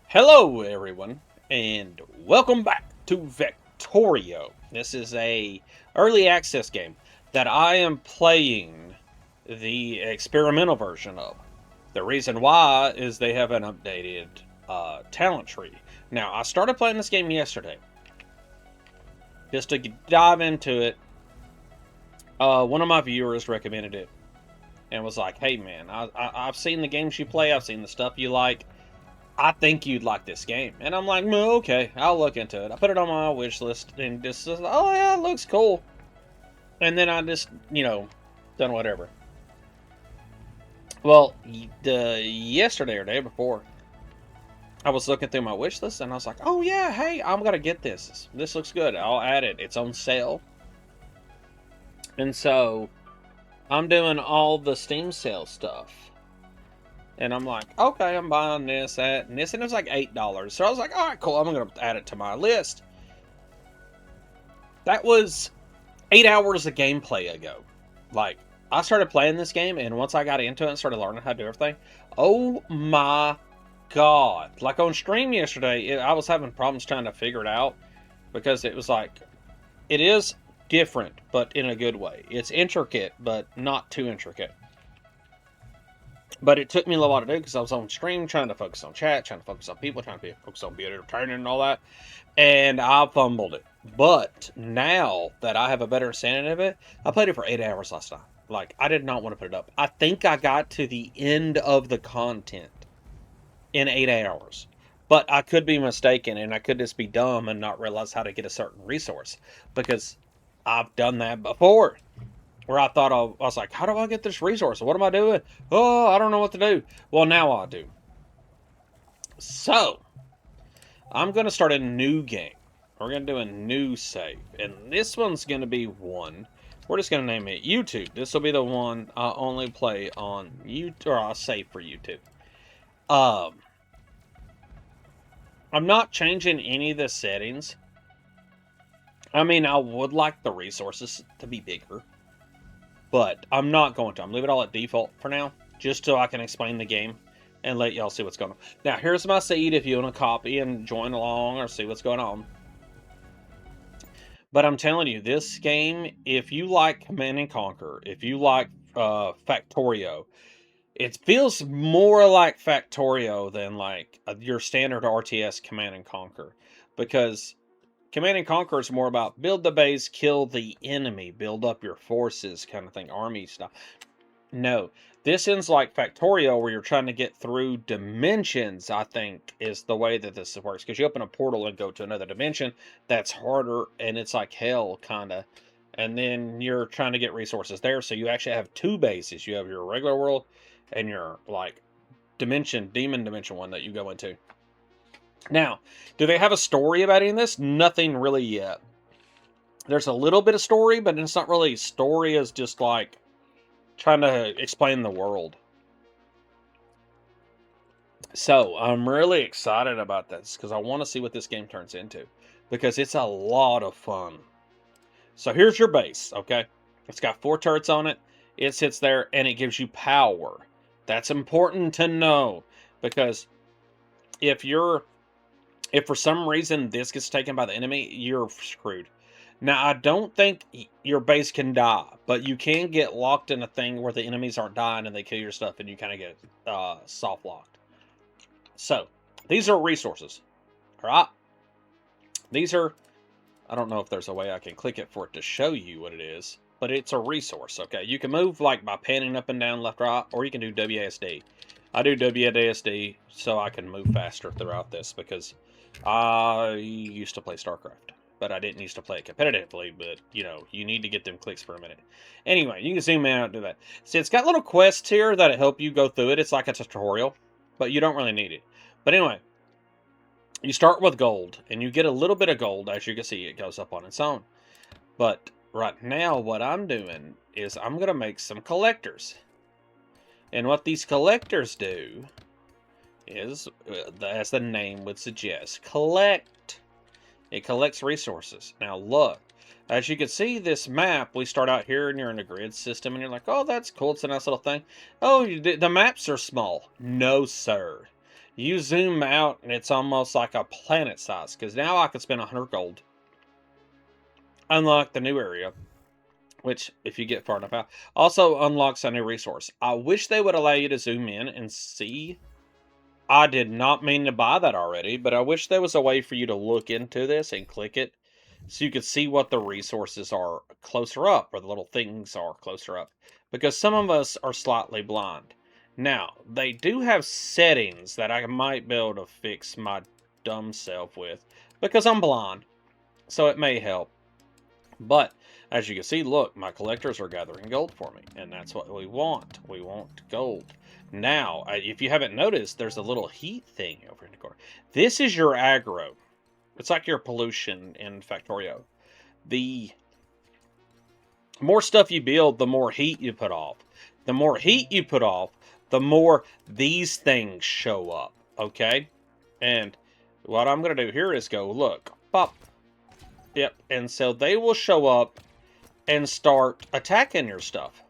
Hello, everyone, and welcome back to Vectorio. This is a early access game that I am playing the experimental version of. The reason why is they have an updated talent tree. Now, I started playing this game yesterday just to dive into it. One of my viewers recommended it and was like, "Hey, man, I've seen the games you play. I've seen the stuff you like. I think you'd like this game." And I'm like, "No, okay, I'll look into it." I put it on my wish list and just, oh yeah, it looks cool. And then I just, done whatever. Well, the yesterday or day before, I was looking through my wish list and I was like, oh yeah, hey, I'm gonna get this. This looks good. I'll add it. It's on sale. And so I'm doing all the Steam sale stuff. And I'm like, okay, I'm buying this, that, and this. And it was like $8. So I was like, all right, cool. I'm going to add it to my list. That was 8 hours of gameplay ago. Like, I started playing this game, and once I got into it and started learning how to do everything, oh my god. Like, on stream yesterday, I was having problems trying to figure it out because it was like, it is different, but in a good way. It's intricate, but not too intricate. But it took me a while to do because I was on stream trying to focus on chat, trying to focus on people, trying to focus on being entertaining and all that. And I fumbled it. But now that I have a better understanding of it, I played it for 8 hours last night. Like, I did not want to put it up. I think I got to the end of the content in 8 hours. But I could be mistaken, and I could just be dumb and not realize how to get a certain resource. Because I've done that before. Where I thought I was like, how do I get this resource? What am I doing? Oh, I don't know what to do. Well, now I do. So, I'm going to start a new game. We're going to do a new save. And this one's going to be one. We're just going to name it YouTube. This will be the one I only play on YouTube, or I'll save for YouTube. I'm not changing any of the settings. I mean, I would like the resources to be bigger. But I'm not going to. I'm leaving it all at default for now, just so I can explain the game and let y'all see what's going on. Now, here's my seed if you want to copy and join along or see what's going on. But I'm telling you, this game, if you like Command and Conquer, if you like Factorio, it feels more like Factorio than like your standard RTS Command and Conquer. Because Command and Conquer is more about build the base, kill the enemy, build up your forces kind of thing, army stuff. No, this ends like Factorio where you're trying to get through dimensions, I think, is the way that this works. Because you open a portal and go to another dimension, that's harder, and it's like hell, kind of. And then you're trying to get resources there, so you actually have two bases. You have your regular world and your, like, demon dimension one that you go into. Now, do they have a story about any of this? Nothing really yet. There's a little bit of story, but it's not really story as just like trying to explain the world. So I'm really excited about this because I want to see what this game turns into because it's a lot of fun. So here's your base, okay? It's got 4 turrets on it. It sits there and it gives you power. That's important to know because if for some reason this gets taken by the enemy, you're screwed. Now, I don't think your base can die, but you can get locked in a thing where the enemies aren't dying and they kill your stuff and you kind of get soft locked. So, these are resources. Alright? These are, I don't know if there's a way I can click it for it to show you what it is, but it's a resource, okay? You can move like by panning up and down, left, right, or you can do WASD. I do WASD so I can move faster throughout this because I used to play StarCraft. But I didn't used to play it competitively, but, you need to get them clicks for a minute. Anyway, you can zoom in and do that. See, it's got little quests here that help you go through it. It's like a tutorial, but you don't really need it. But anyway, you start with gold, and you get a little bit of gold. As you can see, it goes up on its own. But right now, what I'm doing is I'm going to make some collectors. And what these collectors do is, as the name would suggest, collect. It collects resources. Now look, as you can see this map, we start out here and you're in a grid system and you're like, oh, that's cool. It's a nice little thing. Oh, the maps are small. No, sir. You zoom out, and it's almost like a planet size. Because now I can spend 100 gold, unlock the new area, which, if you get far enough out, also unlocks a new resource. I wish they would allow you to zoom in and see. I did not mean to buy that already, but I wish there was a way for you to look into this and click it so you could see what the resources are closer up, or the little things are closer up, because some of us are slightly blind. Now, they do have settings that I might be able to fix my dumb self with, because I'm blind, so it may help. But as you can see, look, my collectors are gathering gold for me, and that's what we want. We want gold. Now, if you haven't noticed, there's a little heat thing over in the corner. This is your aggro. It's like your pollution in Vectorio. The more stuff you build, the more heat you put off. The more heat you put off, the more these things show up, okay? And what I'm going to do here is go, look, pop. Yep, and so they will show up and start attacking your stuff.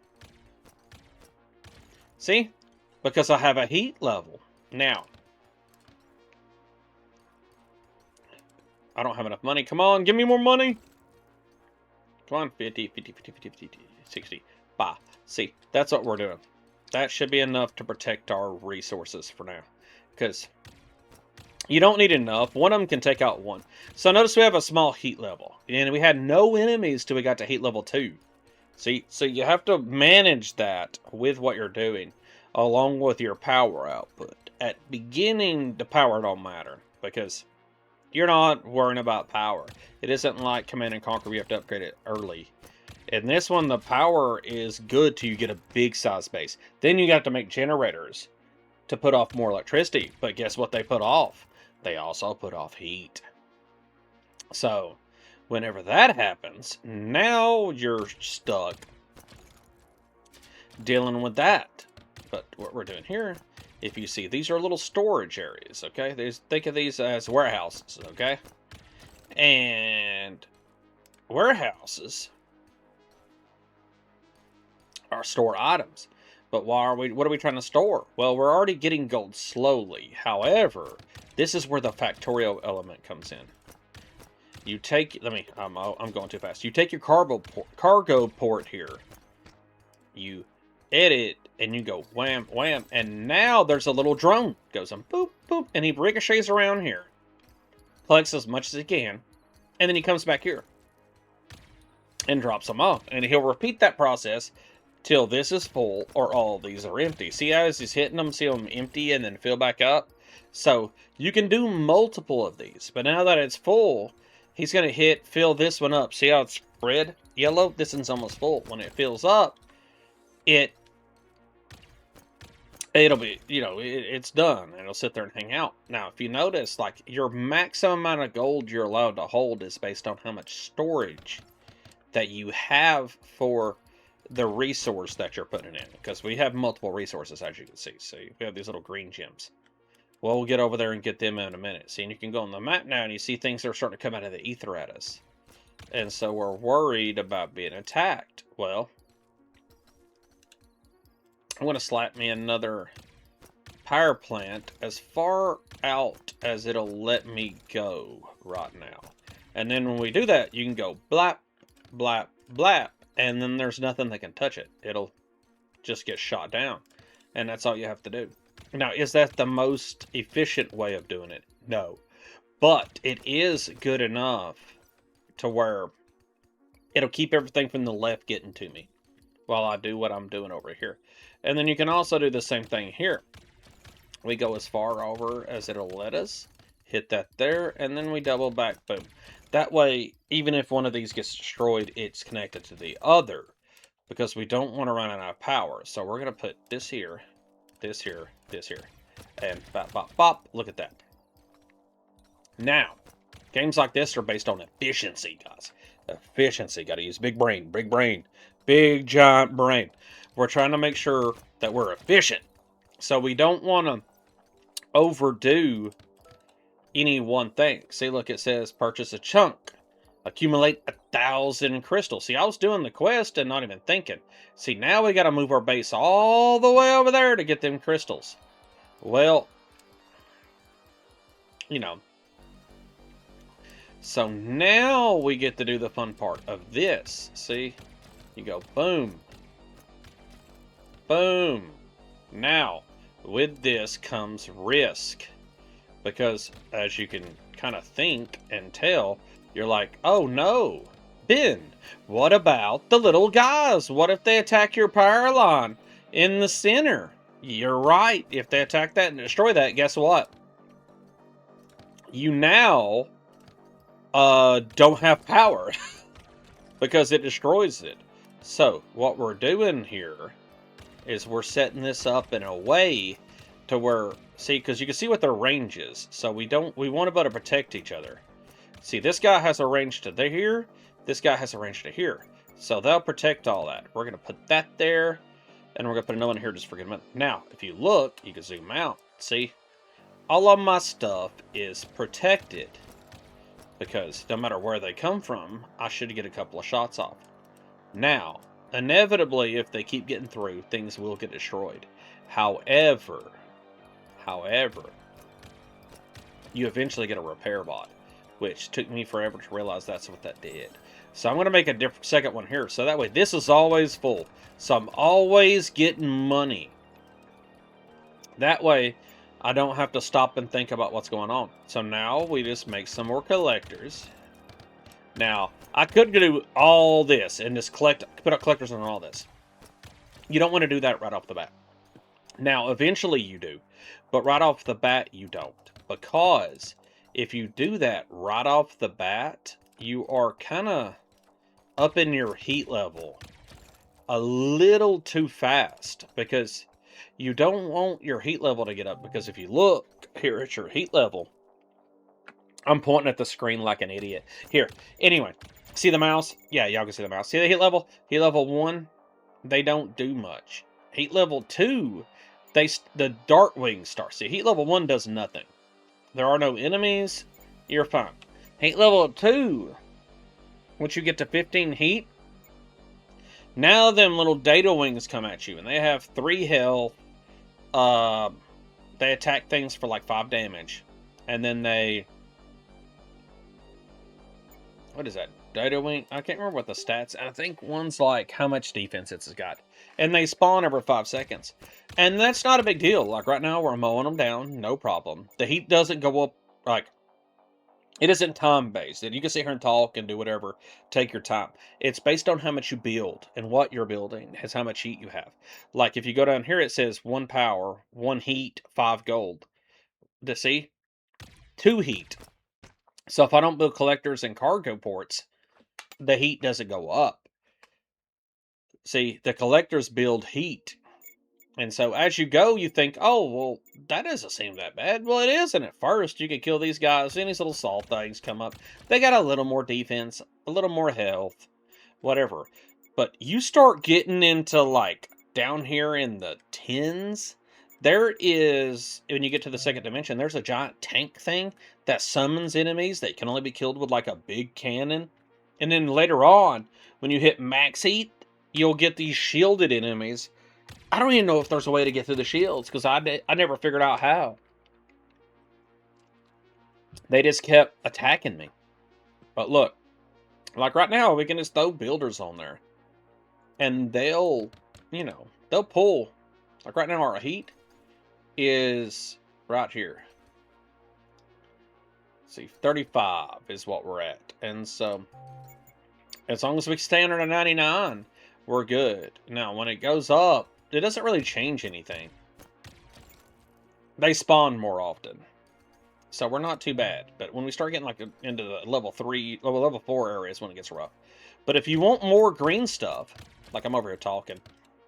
See? Because I have a heat level. Now, I don't have enough money. Come on, give me more money. Come on, 50, 50, 50, 50, 50, 60. Bye. See, that's what we're doing. That should be enough to protect our resources for now. Because you don't need enough. One of them can take out one. So notice we have a small heat level. And we had no enemies till we got to heat level 2. See, so you have to manage that with what you're doing, along with your power output. At beginning, the power don't matter, because you're not worrying about power. It isn't like Command and Conquer, you have to upgrade it early. In this one, the power is good till you get a big size base. Then you got to make generators to put off more electricity. But guess what they put off? They also put off heat. So, whenever that happens, now you're stuck dealing with that. But what we're doing here, if you see, these are little storage areas, okay? Think of these as warehouses, okay? And warehouses are stored items. But what are we trying to store? Well, we're already getting gold slowly. However, this is where the Factorio element comes in. You take, I'm going too fast. You take your cargo port here. You edit, and you go wham, wham, and now there's a little drone. Goes on boop, boop, and he ricochets around here. Collects as much as he can, and then he comes back here and drops them off. And he'll repeat that process till this is full or all of these are empty. See how as he's hitting them, see them empty and then fill back up? So you can do multiple of these, but now that it's full, he's going to fill this one up. See how it's red, yellow? This one's almost full. When it fills up, it'll be, it's done. It'll sit there and hang out. Now, if you notice, like, your maximum amount of gold you're allowed to hold is based on how much storage that you have for the resource that you're putting in. Because we have multiple resources, as you can see. So we have these little green gems. Well, we'll get over there and get them in a minute. See, and you can go on the map now, and you see things that are starting to come out of the ether at us. And so we're worried about being attacked. Well, I'm going to slap me another power plant as far out as it'll let me go right now. And then when we do that, you can go blap, blap, blap, and then there's nothing that can touch it. It'll just get shot down. And that's all you have to do. Now, is that the most efficient way of doing it? No. But it is good enough to where it'll keep everything from the left getting to me while I do what I'm doing over here. And then you can also do the same thing here. We go as far over as it'll let us. Hit that there, and then we double back, boom. That way, even if one of these gets destroyed, it's connected to the other. Because we don't want to run out of power. So we're going to put this here, this here, this here. And bop, bop, bop. Look at that. Now, games like this are based on efficiency, guys. Efficiency. Got to use big brain, big brain. Big, giant brain. We're trying to make sure that we're efficient. So we don't want to overdo any one thing. See, look, it says purchase a chunk. Accumulate 1,000 crystals. See, I was doing the quest and not even thinking. See, now we got to move our base all the way over there to get them crystals. Well, you know. So now we get to do the fun part of this. See? You go boom. Boom. Now, with this comes risk. Because as you can kind of think and tell, you're like, oh no, Ben, what about the little guys? What if they attack your power line in the center? You're right. If they attack that and destroy that, guess what? You now don't have power because it destroys it. So what we're doing here is we're setting this up in a way to where, see, because you can see what their range is. So we want to be able to protect each other. See, this guy has a range to here. This guy has a range to here. So they'll protect all that. We're going to put that there. And we're going to put another one here just for a minute. Now, if you look, you can zoom out. See? All of my stuff is protected. Because no matter where they come from, I should get a couple of shots off. Now, inevitably, if they keep getting through, things will get destroyed. However, you eventually get a repair bot, which took me forever to realize that's what that did. So I'm going to make a different second one here. So that way, this is always full. So I'm always getting money. That way, I don't have to stop and think about what's going on. So now we just make some more collectors. Now, I could do all this and just put up collectors on all this. You don't want to do that right off the bat. Now, eventually you do. But right off the bat, you don't. Because if you do that right off the bat, you are kind of up in your heat level a little too fast. Because you don't want your heat level to get up. Because if you look here at your heat level, I'm pointing at the screen like an idiot. Here, anyway, see the mouse? Yeah, y'all can see the mouse. See the heat level? Heat level 1, they don't do much. Heat level 2, the Dark Wings start. See, heat level 1 does nothing. There are no enemies. You're fine. Heat level 2, once you get to 15 heat, now them little Data Wings come at you, and they have 3 health. They attack things for like 5 damage. And then they... What is that? Data Wing? I can't remember what the stats. I think one's like how much defense it's got. And they spawn every 5 seconds. And that's not a big deal. Like right now, we're mowing them down. No problem. The heat doesn't go up. Like, it isn't time-based. You can sit here and talk and do whatever. Take your time. It's based on how much you build. And what you're building has how much heat you have. Like, if you go down here, it says 1 power, 1 heat, 5 gold. See? 2 heat. So if I don't build collectors and cargo ports, the heat doesn't go up. See, the collectors build heat. And so as you go, you think, oh, well, that doesn't seem that bad. Well, it isn't at first. You can kill these guys. And these little salt things come up. They got a little more defense, a little more health, whatever. But you start getting into, like, down here in the tens. There is, when you get to the second dimension, there's a giant tank thing that summons enemies that can only be killed with, like, a big cannon. And then later on, when you hit max heat, you'll get these shielded enemies. I don't even know if there's a way to get through the shields, because I never figured out how. They just kept attacking me. But look, like right now, we can just throw builders on there. And they'll, they'll pull. Like right now, our heat is right here. See, 35 is what we're at. And so, as long as we stay under 99, we're good. Now, when it goes up, it doesn't really change anything. They spawn more often. So we're not too bad. But when we start getting like into the level 4 areas when it gets rough. But if you want more green stuff, like I'm over here talking,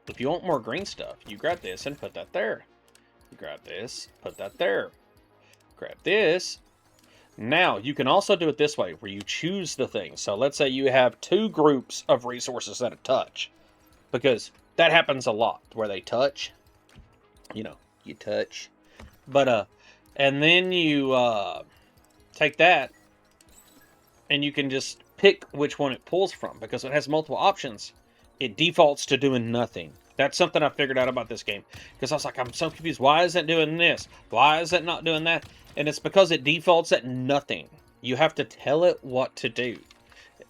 if you want more green stuff, you grab this and put that there. You grab this, put that there. Grab this. Now, you can also do it this way, where you choose the thing. So let's say you have 2 groups of resources that touch. Because that happens a lot, where they touch. You touch. But, and then you take that, and you can just pick which one it pulls from. Because it has multiple options. It defaults to doing nothing. That's something I figured out about this game. Because I was like, I'm so confused. Why is it doing this? Why is it not doing that? And it's because it defaults at nothing. You have to tell it what to do.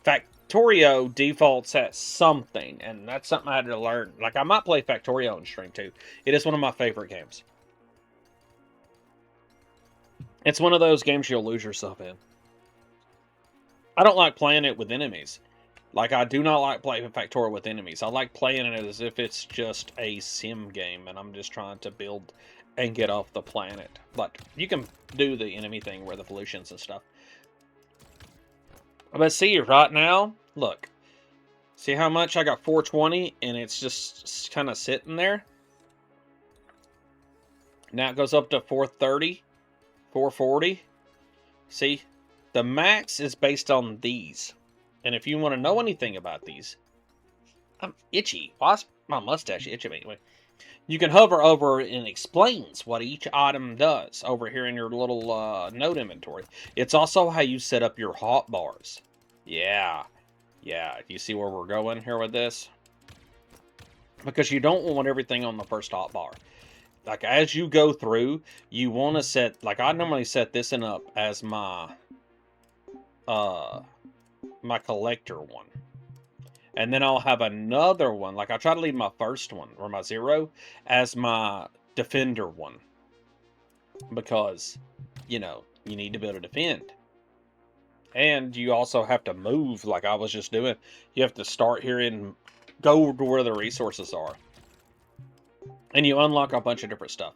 Vectorio defaults at something. And that's something I had to learn. Like, I might play Vectorio on stream, too. It is one of my favorite games. It's one of those games you'll lose yourself in. I don't like playing it with enemies. Like, I do not like playing Vectorio with enemies. I like playing it as if it's just a sim game, and I'm just trying to build and get off the planet. But you can do the enemy thing where the pollutions and stuff. But see, right now, look. See how much? I got 420, and it's just kind of sitting there. Now it goes up to 430, 440. See, the max is based on these. And if you want to know anything about these, I'm itchy. Why is my mustache itching me? Anyway, you can hover over and it explains what each item does over here in your little node inventory. It's also how you set up your hotbars. Yeah. You see where we're going here with this? Because you don't want everything on the first hotbar. Like, as you go through, you want to set... Like, I normally set this one up as my... my collector one. And then I'll have another one. Like, I try to leave my first one, or my 0, as my defender one. Because, you know, you need to be able to defend. And you also have to move, like I was just doing. You have to start here and go to where the resources are. And you unlock a bunch of different stuff.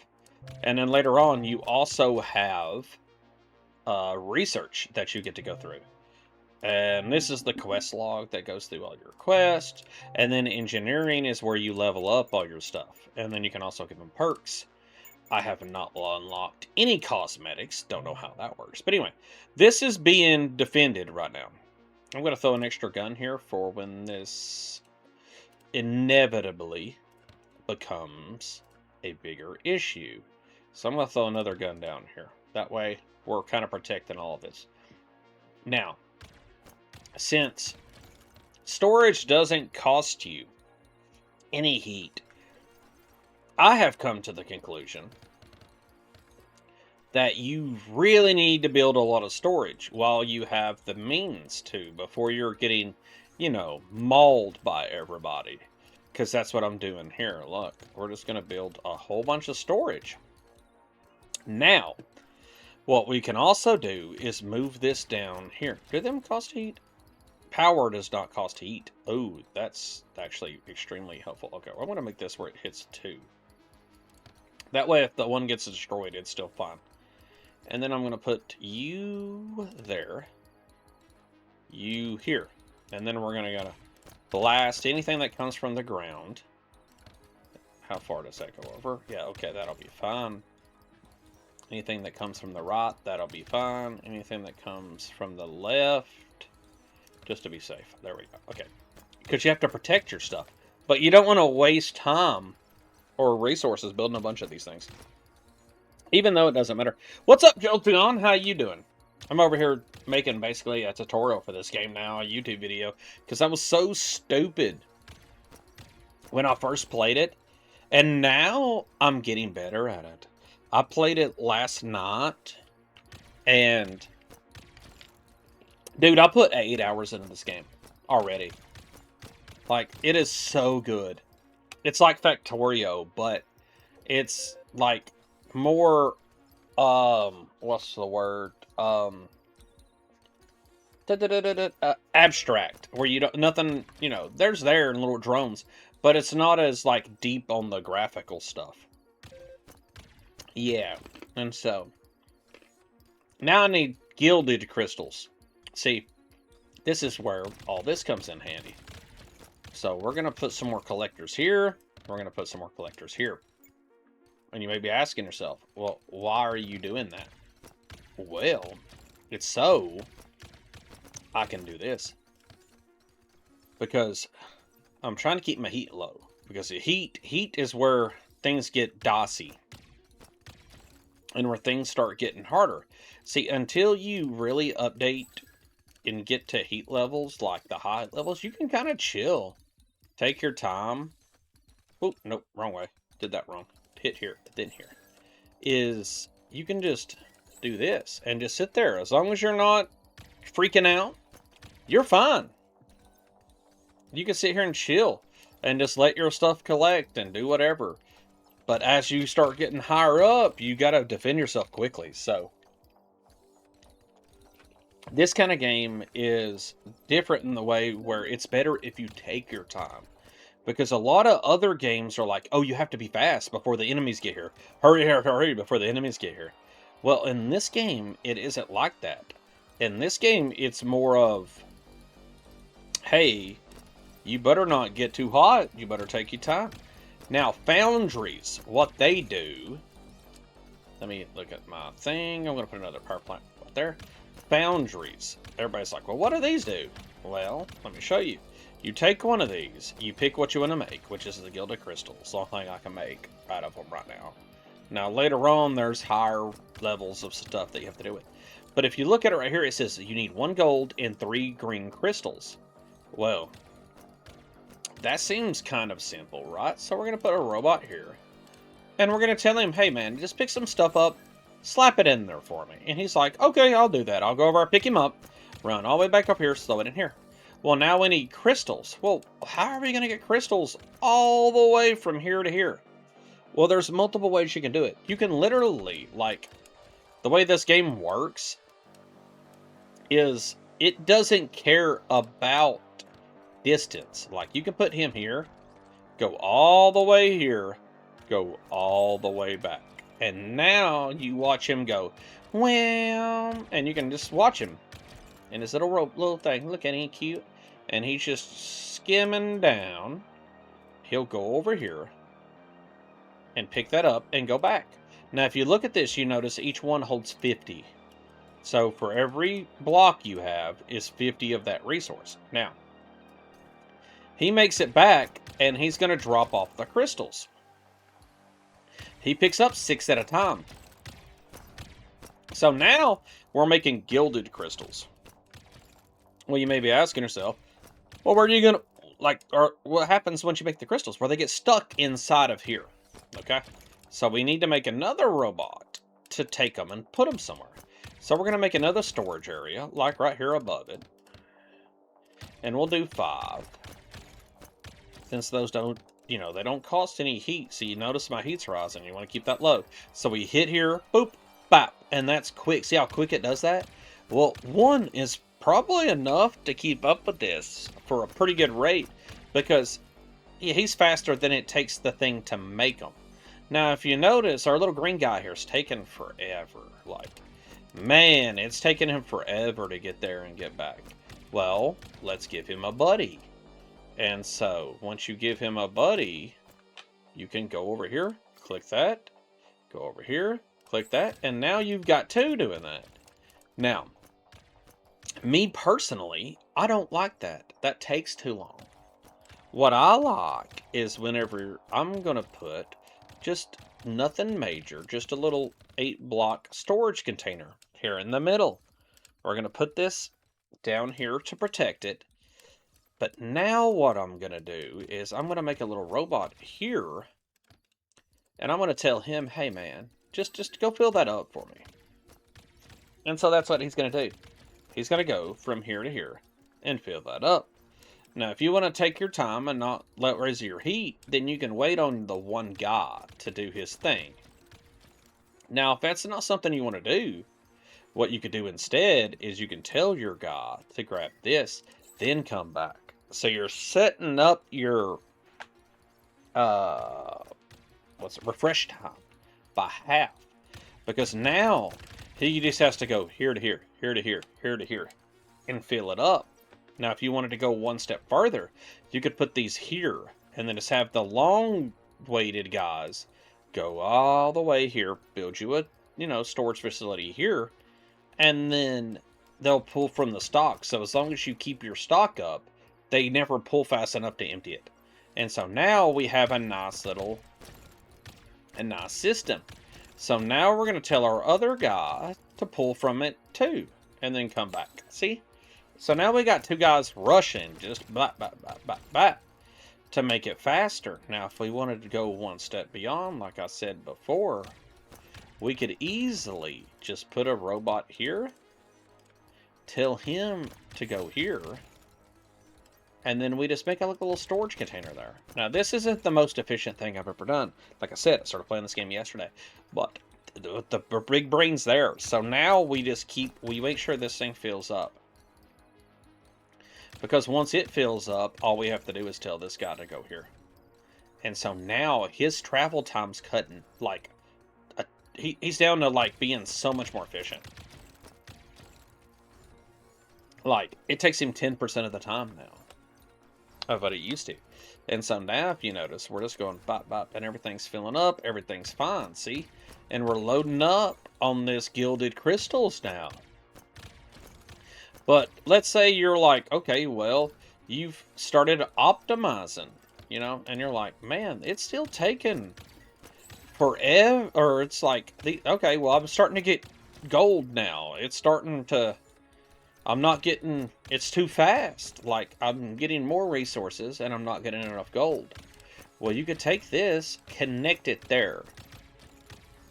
And then later on, you also have research that you get to go through. And this is the quest log that goes through all your quests. And then engineering is where you level up all your stuff. And then you can also give them perks. I have not unlocked any cosmetics. Don't know how that works. But anyway, this is being defended right now. I'm going to throw an extra gun here for when this inevitably becomes a bigger issue. So I'm going to throw another gun down here. That way, we're kind of protecting all of this. Now, since storage doesn't cost you any heat, I have come to the conclusion that you really need to build a lot of storage while you have the means to, before you're getting, you know, mauled by everybody. Because that's what I'm doing here. Look, we're just going to build a whole bunch of storage. Now, what we can also do is move this down here. Do them cost heat? Power does not cost heat. Oh, that's actually extremely helpful. Okay, I'm going to make this where it hits 2. That way, if the one gets destroyed, it's still fine. And then I'm going to put you there. You here. And then we're going to blast anything that comes from the ground. How far does that go over? Yeah, okay, that'll be fine. Anything that comes from the right, that'll be fine. Anything that comes from the left, just to be safe. There we go. Okay. Because you have to protect your stuff. But you don't want to waste time or resources building a bunch of these things. Even though it doesn't matter. What's up, Jolteon? How you doing? I'm over here making basically a tutorial for this game now, a YouTube video. Because I was so stupid when I first played it. And now I'm getting better at it. I played it last night. And dude, I put 8 hours into this game already. Like, it is so good. It's like Vectorio, but it's like more, what's the word? Abstract, where you don't, nothing, you know, there's there in little drones, but it's not as like deep on the graphical stuff. Yeah, and so now I need gilded crystals. See, this is where all this comes in handy. So we're going to put some more collectors here. We're going to put some more collectors here. And you may be asking yourself, well, why are you doing that? Well, it's so I can do this. Because I'm trying to keep my heat low. Because the heat is where things get dicey. And where things start getting harder. See, until you really update and get to heat levels, like the high levels, you can kind of chill. Take your time. Oh, nope, wrong way. Did that wrong. Hit here, then here. Is you can just do this and just sit there. As long as you're not freaking out, you're fine. You can sit here and chill and just let your stuff collect and do whatever. But as you start getting higher up, you got to defend yourself quickly. So this kind of game is different in the way where it's better if you take your time. Because a lot of other games are like, oh, you have to be fast before the enemies get here. Hurry, hurry, hurry before the enemies get here. Well, in this game, it isn't like that. In this game, it's more of, hey, you better not get too hot. You better take your time. Now, foundries, what they do, let me look at my thing. I'm going to put another power plant right there. Foundries. Everybody's like, well, what do these do? Well, let me show you. You take one of these, you pick what you want to make, which is the gilded crystal. It's the only thing I can make out of them right now. Now, later on, there's higher levels of stuff that you have to do with. But if you look at it right here, it says you need 1 gold and 3 green crystals. Well, that seems kind of simple, right? So we're going to put a robot here. And we're going to tell him, hey, man, just pick some stuff up, slap it in there for me. And he's like, okay, I'll do that. I'll go over, pick him up, run all the way back up here, throw it in here. Well, now we need crystals. Well, how are we going to get crystals all the way from here to here? Well, there's multiple ways you can do it. You can literally, like, the way this game works is it doesn't care about distance. Like, you can put him here, go all the way here, go all the way back. And now you watch him go, well, and you can just watch him. And his little thing, look at him, cute. And he's just skimming down. He'll go over here and pick that up and go back. Now, if you look at this, you notice each one holds 50. So for every block you have is 50 of that resource. Now, he makes it back and he's going to drop off the crystals. He picks up 6 at a time. So now we're making gilded crystals. Well, you may be asking yourself, well, where are you going to, like, or what happens once you make the crystals? Well, they get stuck inside of here, okay? So we need to make another robot to take them and put them somewhere. So we're going to make another storage area, like right here above it. And we'll do 5. Since those don't, you know, they don't cost any heat. So you notice my heat's rising. You want to keep that low. So we hit here, boop, bop, and that's quick. See how quick it does that? Well, 1 is probably enough to keep up with this for a pretty good rate, because he's faster than it takes the thing to make them. Now, if you notice, our little green guy here is taking forever. Like, man, it's taking him forever to get there and get back. Well, let's give him a buddy. And so, once you give him a buddy, you can go over here, click that, go over here, click that, and now you've got 2 doing that. Now, me personally, I don't like that. That takes too long. What I like is whenever I'm going to put just nothing major, just a little 8-block storage container here in the middle. We're going to put this down here to protect it. But now what I'm going to do is I'm going to make a little robot here. And I'm going to tell him, hey man, just go fill that up for me. And so that's what he's going to do. He's going to go from here to here and fill that up. Now, if you want to take your time and not let raise your heat, then you can wait on the one guy to do his thing. Now, if that's not something you want to do, what you could do instead is you can tell your guy to grab this, then come back. So you're setting up your refresh time by half. Because now he just has to go here to here, here to here, here to here, and fill it up. Now, if you wanted to go one step further, you could put these here, and then just have the long-weighted guys go all the way here, build you a, storage facility here, and then they'll pull from the stock. So as long as you keep your stock up, they never pull fast enough to empty it. And so now we have a nice system. So now we're going to tell our other guy to pull from it too, and then come back. See? So now we got 2 guys rushing, just blah, blah, blah, blah, blah. to make it faster. Now, if we wanted to go one step beyond, like I said before, we could easily just put a robot here, tell him to go here, and then we just make a little storage container there. Now, this isn't the most efficient thing I've ever done. Like I said, I started playing this game yesterday, but the big brain's there. So now we make sure this thing fills up. Because once it fills up, all we have to do is tell this guy to go here. And so now his travel time's cutting, like, he's down to, like, being so much more efficient. Like, it takes him 10% of the time now of what it used to. And so now, if you notice, we're just going bop, bop, and everything's filling up, everything's fine, see? And we're loading up on this gilded crystals now. But let's say you're like, okay, well, you've started optimizing, you know, and you're like, man, it's still taking forever, or it's like, okay, well, I'm starting to get gold now. It's starting to, I'm not getting, it's too fast. Like, I'm getting more resources, and I'm not getting enough gold. Well, you could take this, connect it there.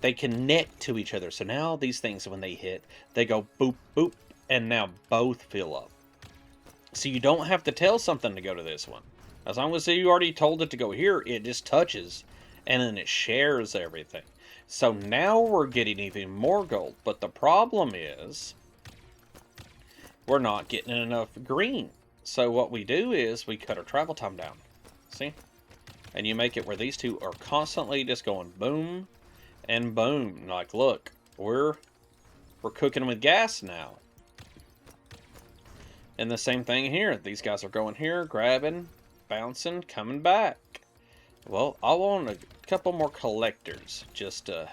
They connect to each other. So now these things, when they hit, they go boop, boop, and now both fill up. So you don't have to tell something to go to this one. As long as you already told it to go here, it just touches, and then it shares everything. So now we're getting even more gold. But the problem is, we're not getting enough green. So what we do is we cut our travel time down. See? And you make it where these two are constantly just going boom and boom. Like, look, we're cooking with gas now. And the same thing here. These guys are going here, grabbing, bouncing, coming back. Well, I want a couple more collectors just to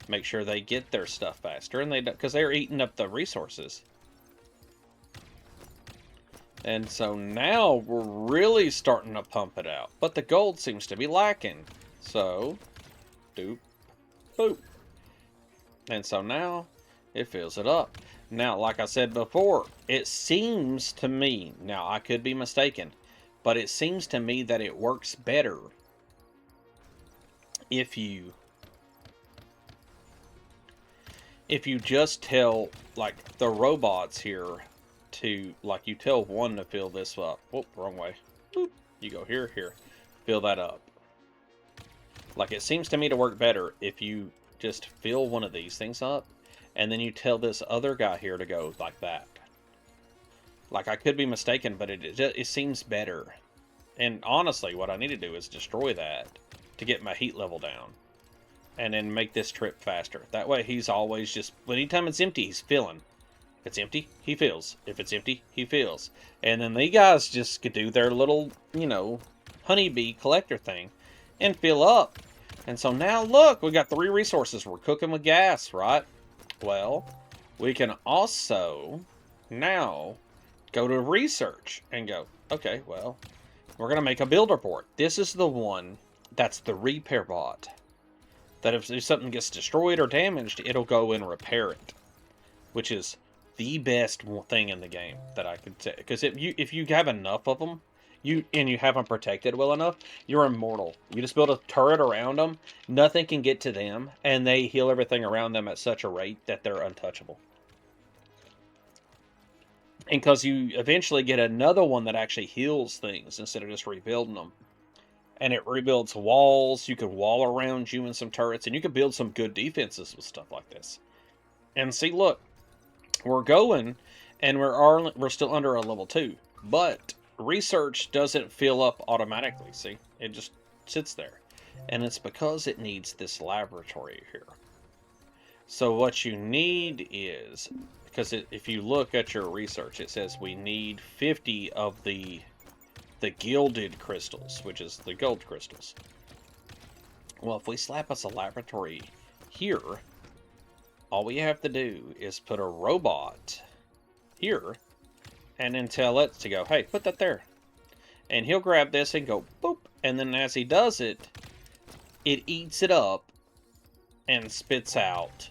make sure they get their stuff faster, and because they're eating up the resources. And so now we're really starting to pump it out. But the gold seems to be lacking. So, doop, boop. And so now it fills it up. Now, like I said before, it seems to me, now I could be mistaken, but it seems to me that it works better if you just tell, like, the robots here to, like, you tell one to fill this up. Whoop, wrong way. Boop. You go here, here. Fill that up. Like, it seems to me to work better if you just fill one of these things up, and then you tell this other guy here to go like that. Like, I could be mistaken, but it seems better. And honestly, what I need to do is destroy that to get my heat level down. And then make this trip faster. That way he's always just, anytime it's empty, he's filling. If it's empty, he fills. If it's empty, he fills. And then the guys just could do their little, you know, honeybee collector thing and fill up. And so now, look, we got 3 resources. We're cooking with gas, right? Well, we can also now go to research and go, okay, well, we're going to make a build report. This is the one that's the repair bot. That if something gets destroyed or damaged, it'll go and repair it. Which is the best thing in the game that I could say. Because if you have enough of them, and you have them protected well enough, you're immortal. You just build a turret around them, nothing can get to them, and they heal everything around them at such a rate that they're untouchable. And because you eventually get another one that actually heals things instead of just rebuilding them. And it rebuilds walls. You can wall around you in some turrets. And you can build some good defenses with stuff like this. And see, look. We're going. And we're still under a level 2. But research doesn't fill up automatically. See? It just sits there. And it's because it needs this laboratory here. So what you need is... Because if you look at your research, it says we need 50 of the gilded crystals, which is the gold crystals. Well, if we slap us a laboratory here, all we have to do is put a robot here, and then tell it to go, hey, put that there. And he'll grab this and go, boop. And then as he does it, it eats it up and spits out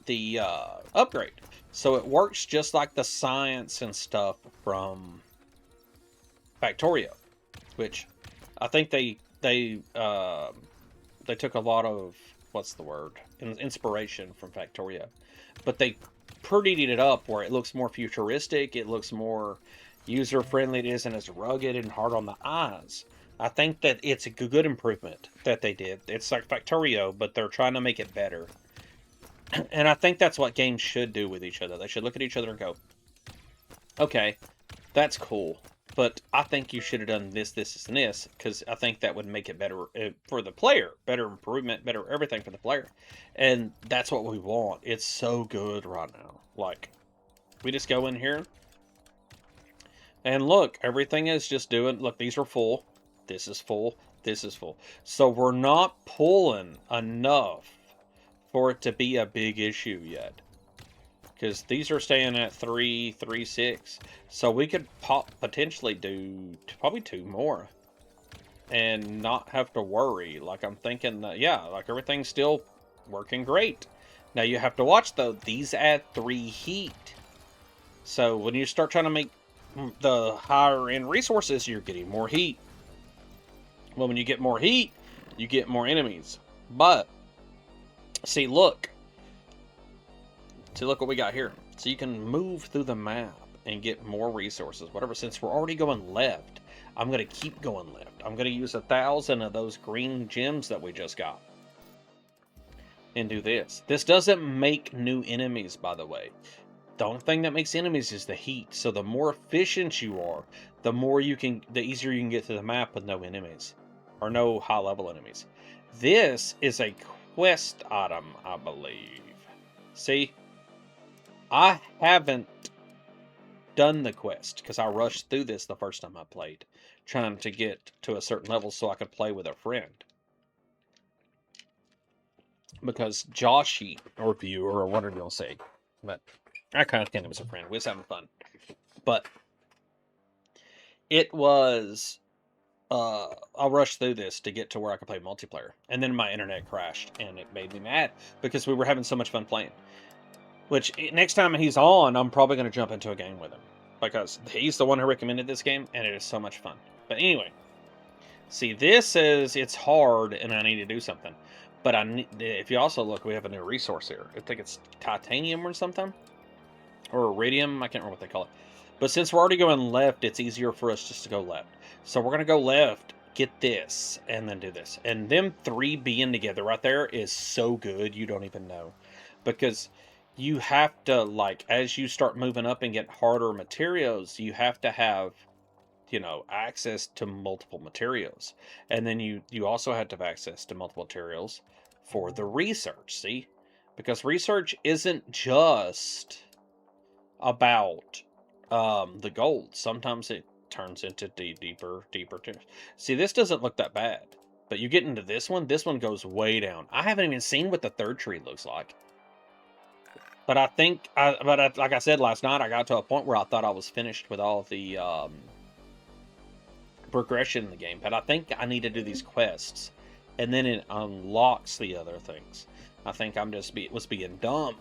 the upgrade. So it works just like the science and stuff from Vectorio. which I think they took a lot of, what's the word, inspiration from Vectorio, but they prettied it up where it looks more futuristic, it looks more user friendly, it isn't as rugged and hard on the eyes. I think that it's a good improvement that they did. It's like Factorio, but they're trying to make it better. And I think that's what games should do with each other. They should look at each other and go, okay, that's cool, but I think you should have done this, this, and this, because I think that would make it better for the player. Better improvement, better everything for the player. And that's what we want. It's so good right now. Like, we just go in here, and look, everything is just doing, look, these are full. This is full. This is full. So we're not pulling enough for it to be a big issue yet. Because these are staying at 3, 3, 6. So we could potentially do probably 2 more. And not have to worry. Like, I'm thinking that, yeah, like everything's still working great. Now you have to watch though, these add 3 heat. So when you start trying to make the higher end resources, you're getting more heat. Well, when you get more heat, you get more enemies. But, see, look. See, look what we got here. So you can move through the map and get more resources, whatever. Since we're already going left, I'm going to keep going left. I'm going to use 1,000 of those green gems that we just got. And do this. This doesn't make new enemies, by the way. The only thing that makes enemies is the heat. So the more efficient you are, the easier you can get to the map with no enemies. Or no high-level enemies. This is a quest item, I believe. See? I haven't done the quest because I rushed through this the first time I played, trying to get to a certain level so I could play with a friend. Because Joshy, or viewer, or whatever you'll say, but I kind of think him as a friend. We was having fun. But it was, I rushed through this to get to where I could play multiplayer. And then my internet crashed, and it made me mad because we were having so much fun playing. Which, next time he's on, I'm probably going to jump into a game with him. Because he's the one who recommended this game, and it is so much fun. But anyway. See, this says it's hard, and I need to do something. But if you also look, we have a new resource here. I think it's titanium or something. Or iridium, I can't remember what they call it. But since we're already going left, it's easier for us just to go left. So we're going to go left, get this, and then do this. And them 3 being together right there is so good, you don't even know. Because you have to, like, as you start moving up and get harder materials, you have to have, you know, access to multiple materials. And then you also have to have access to multiple materials for the research, see? Because research isn't just about the gold. Sometimes it turns into deeper. See, this doesn't look that bad. But you get into this one goes way down. I haven't even seen what the 3rd tree looks like. But I think, like I said last night, I got to a point where I thought I was finished with all the progression in the game. But I think I need to do these quests, and then it unlocks the other things. I think I'm just was being dumb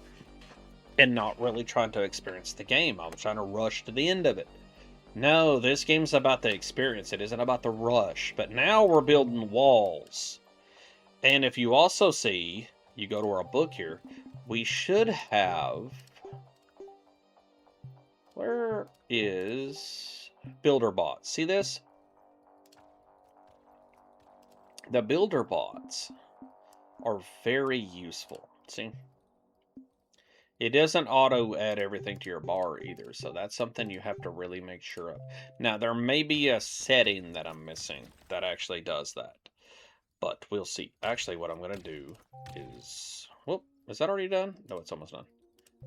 and not really trying to experience the game. I was trying to rush to the end of it. No, this game's about the experience. It isn't about the rush. But now we're building walls. And if you also see, you go to our book here, we should have, where is builder bots? See this? The builder bots are very useful. See? It doesn't auto add everything to your bar either, so that's something you have to really make sure of. Now, there may be a setting that I'm missing that actually does that, but we'll see. Actually, what I'm going to do is, whoop, is that already done? No, it's almost done.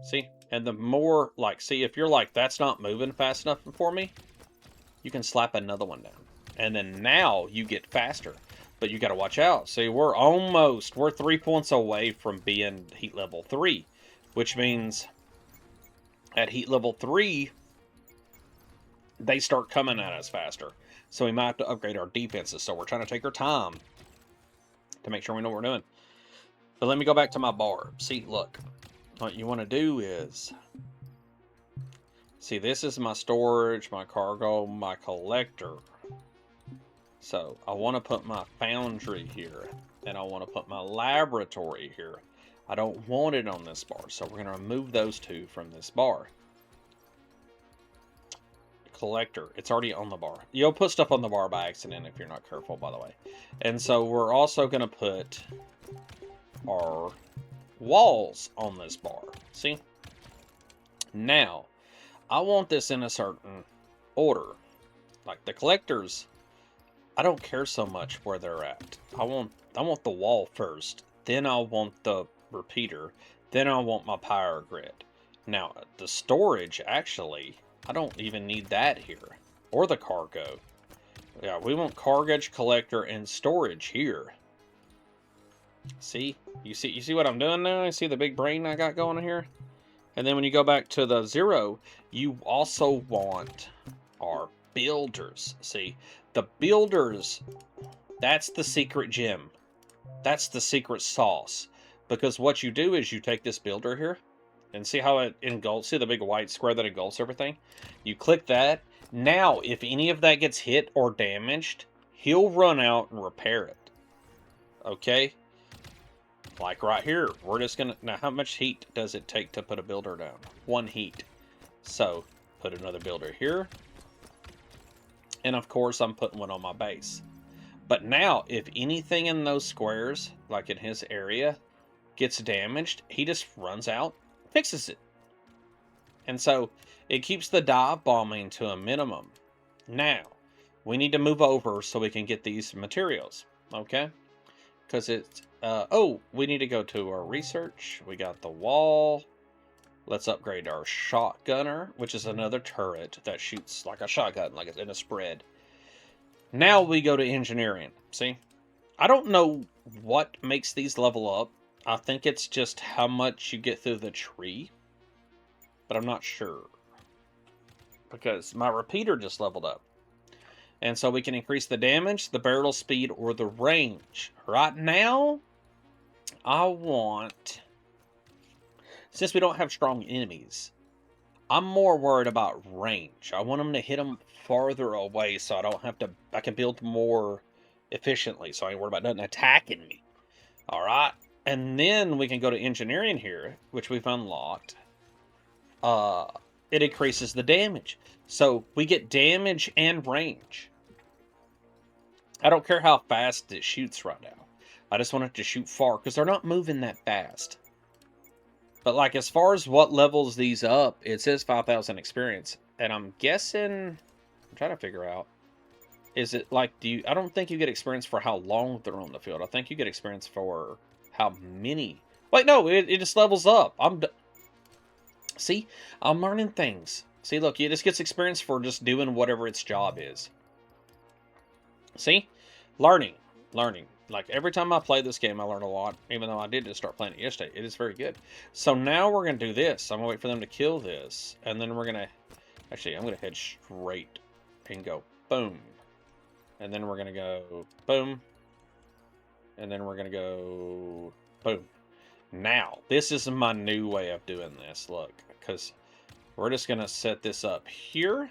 See? And the more, like, see, if you're like, that's not moving fast enough for me, you can slap another one down. And then now you get faster. But you got to watch out. See, we're 3 points away from being heat level 3. Which means at heat level 3, they start coming at us faster. So we might have to upgrade our defenses. So we're trying to take our time to make sure we know what we're doing. But let me go back to my bar. See, look. What you want to do is, see, this is my storage, my cargo, my collector. So I want to put my foundry here, and I want to put my laboratory here. I don't want it on this bar, so we're going to remove those two from this bar. Collector, it's already on the bar. You'll put stuff on the bar by accident if you're not careful, by the way. And so we're also going to put our walls on this bar. See? Now, I want this in a certain order. Like the collectors, I don't care so much where they're at. I want the wall first, then I want the repeater, then I want my power grid. Now, the storage, actually, I don't even need that here. Or the cargo. Yeah, we want cargage, collector, and storage here. See? You see what I'm doing now? You see the big brain I got going here? And then when you go back to the 0, you also want our builders. See? The builders, that's the secret gem. That's the secret sauce. Because what you do is you take this builder here, and see how it engulfs, see the big white square that engulfs everything? You click that. Now, if any of that gets hit or damaged, he'll run out and repair it. Okay? Like right here, we're just gonna, now how much heat does it take to put a builder down? 1 heat. So, put another builder here. And of course, I'm putting one on my base. But now, if anything in those squares, like in his area, gets damaged, he just runs out, fixes it. And so, it keeps the dive bombing to a minimum. Now, we need to move over so we can get these materials, okay? Because it's, oh, we need to go to our research. We got the wall. Let's upgrade our shotgunner, which is another turret that shoots like a shotgun, like it's in a spread. Now we go to engineering. See? I don't know what makes these level up. I think it's just how much you get through the tree. But I'm not sure. Because my repeater just leveled up. And so we can increase the damage, the barrel speed, or the range. Right now, I want... Since we don't have strong enemies, I'm more worried about range. I want them to hit them farther away so I don't have to... I can build more efficiently so I ain't worried about nothing attacking me. Alright? And then we can go to engineering here, which we've unlocked. It increases the damage. So we get damage and range. I don't care how fast it shoots right now. I just want it to shoot far because they're not moving that fast. But like as far as what levels these up, it says 5,000 experience. And I'm guessing, I'm trying to figure out, is it like, I don't think you get experience for how long they're on the field. I think you get experience for how many. Wait, no, it just levels up. See, I'm learning things. See, look, it just gets experience for just doing whatever its job is. See? Learning. Like, every time I play this game, I learn a lot. Even though I did just start playing it yesterday. It is very good. So now we're going to do this. I'm going to wait for them to kill this. And then we're going to... Actually, I'm going to head straight and go boom. And then we're going to go boom. And then we're going to go boom. Now, this is my new way of doing this. Look, because we're just going to set this up here.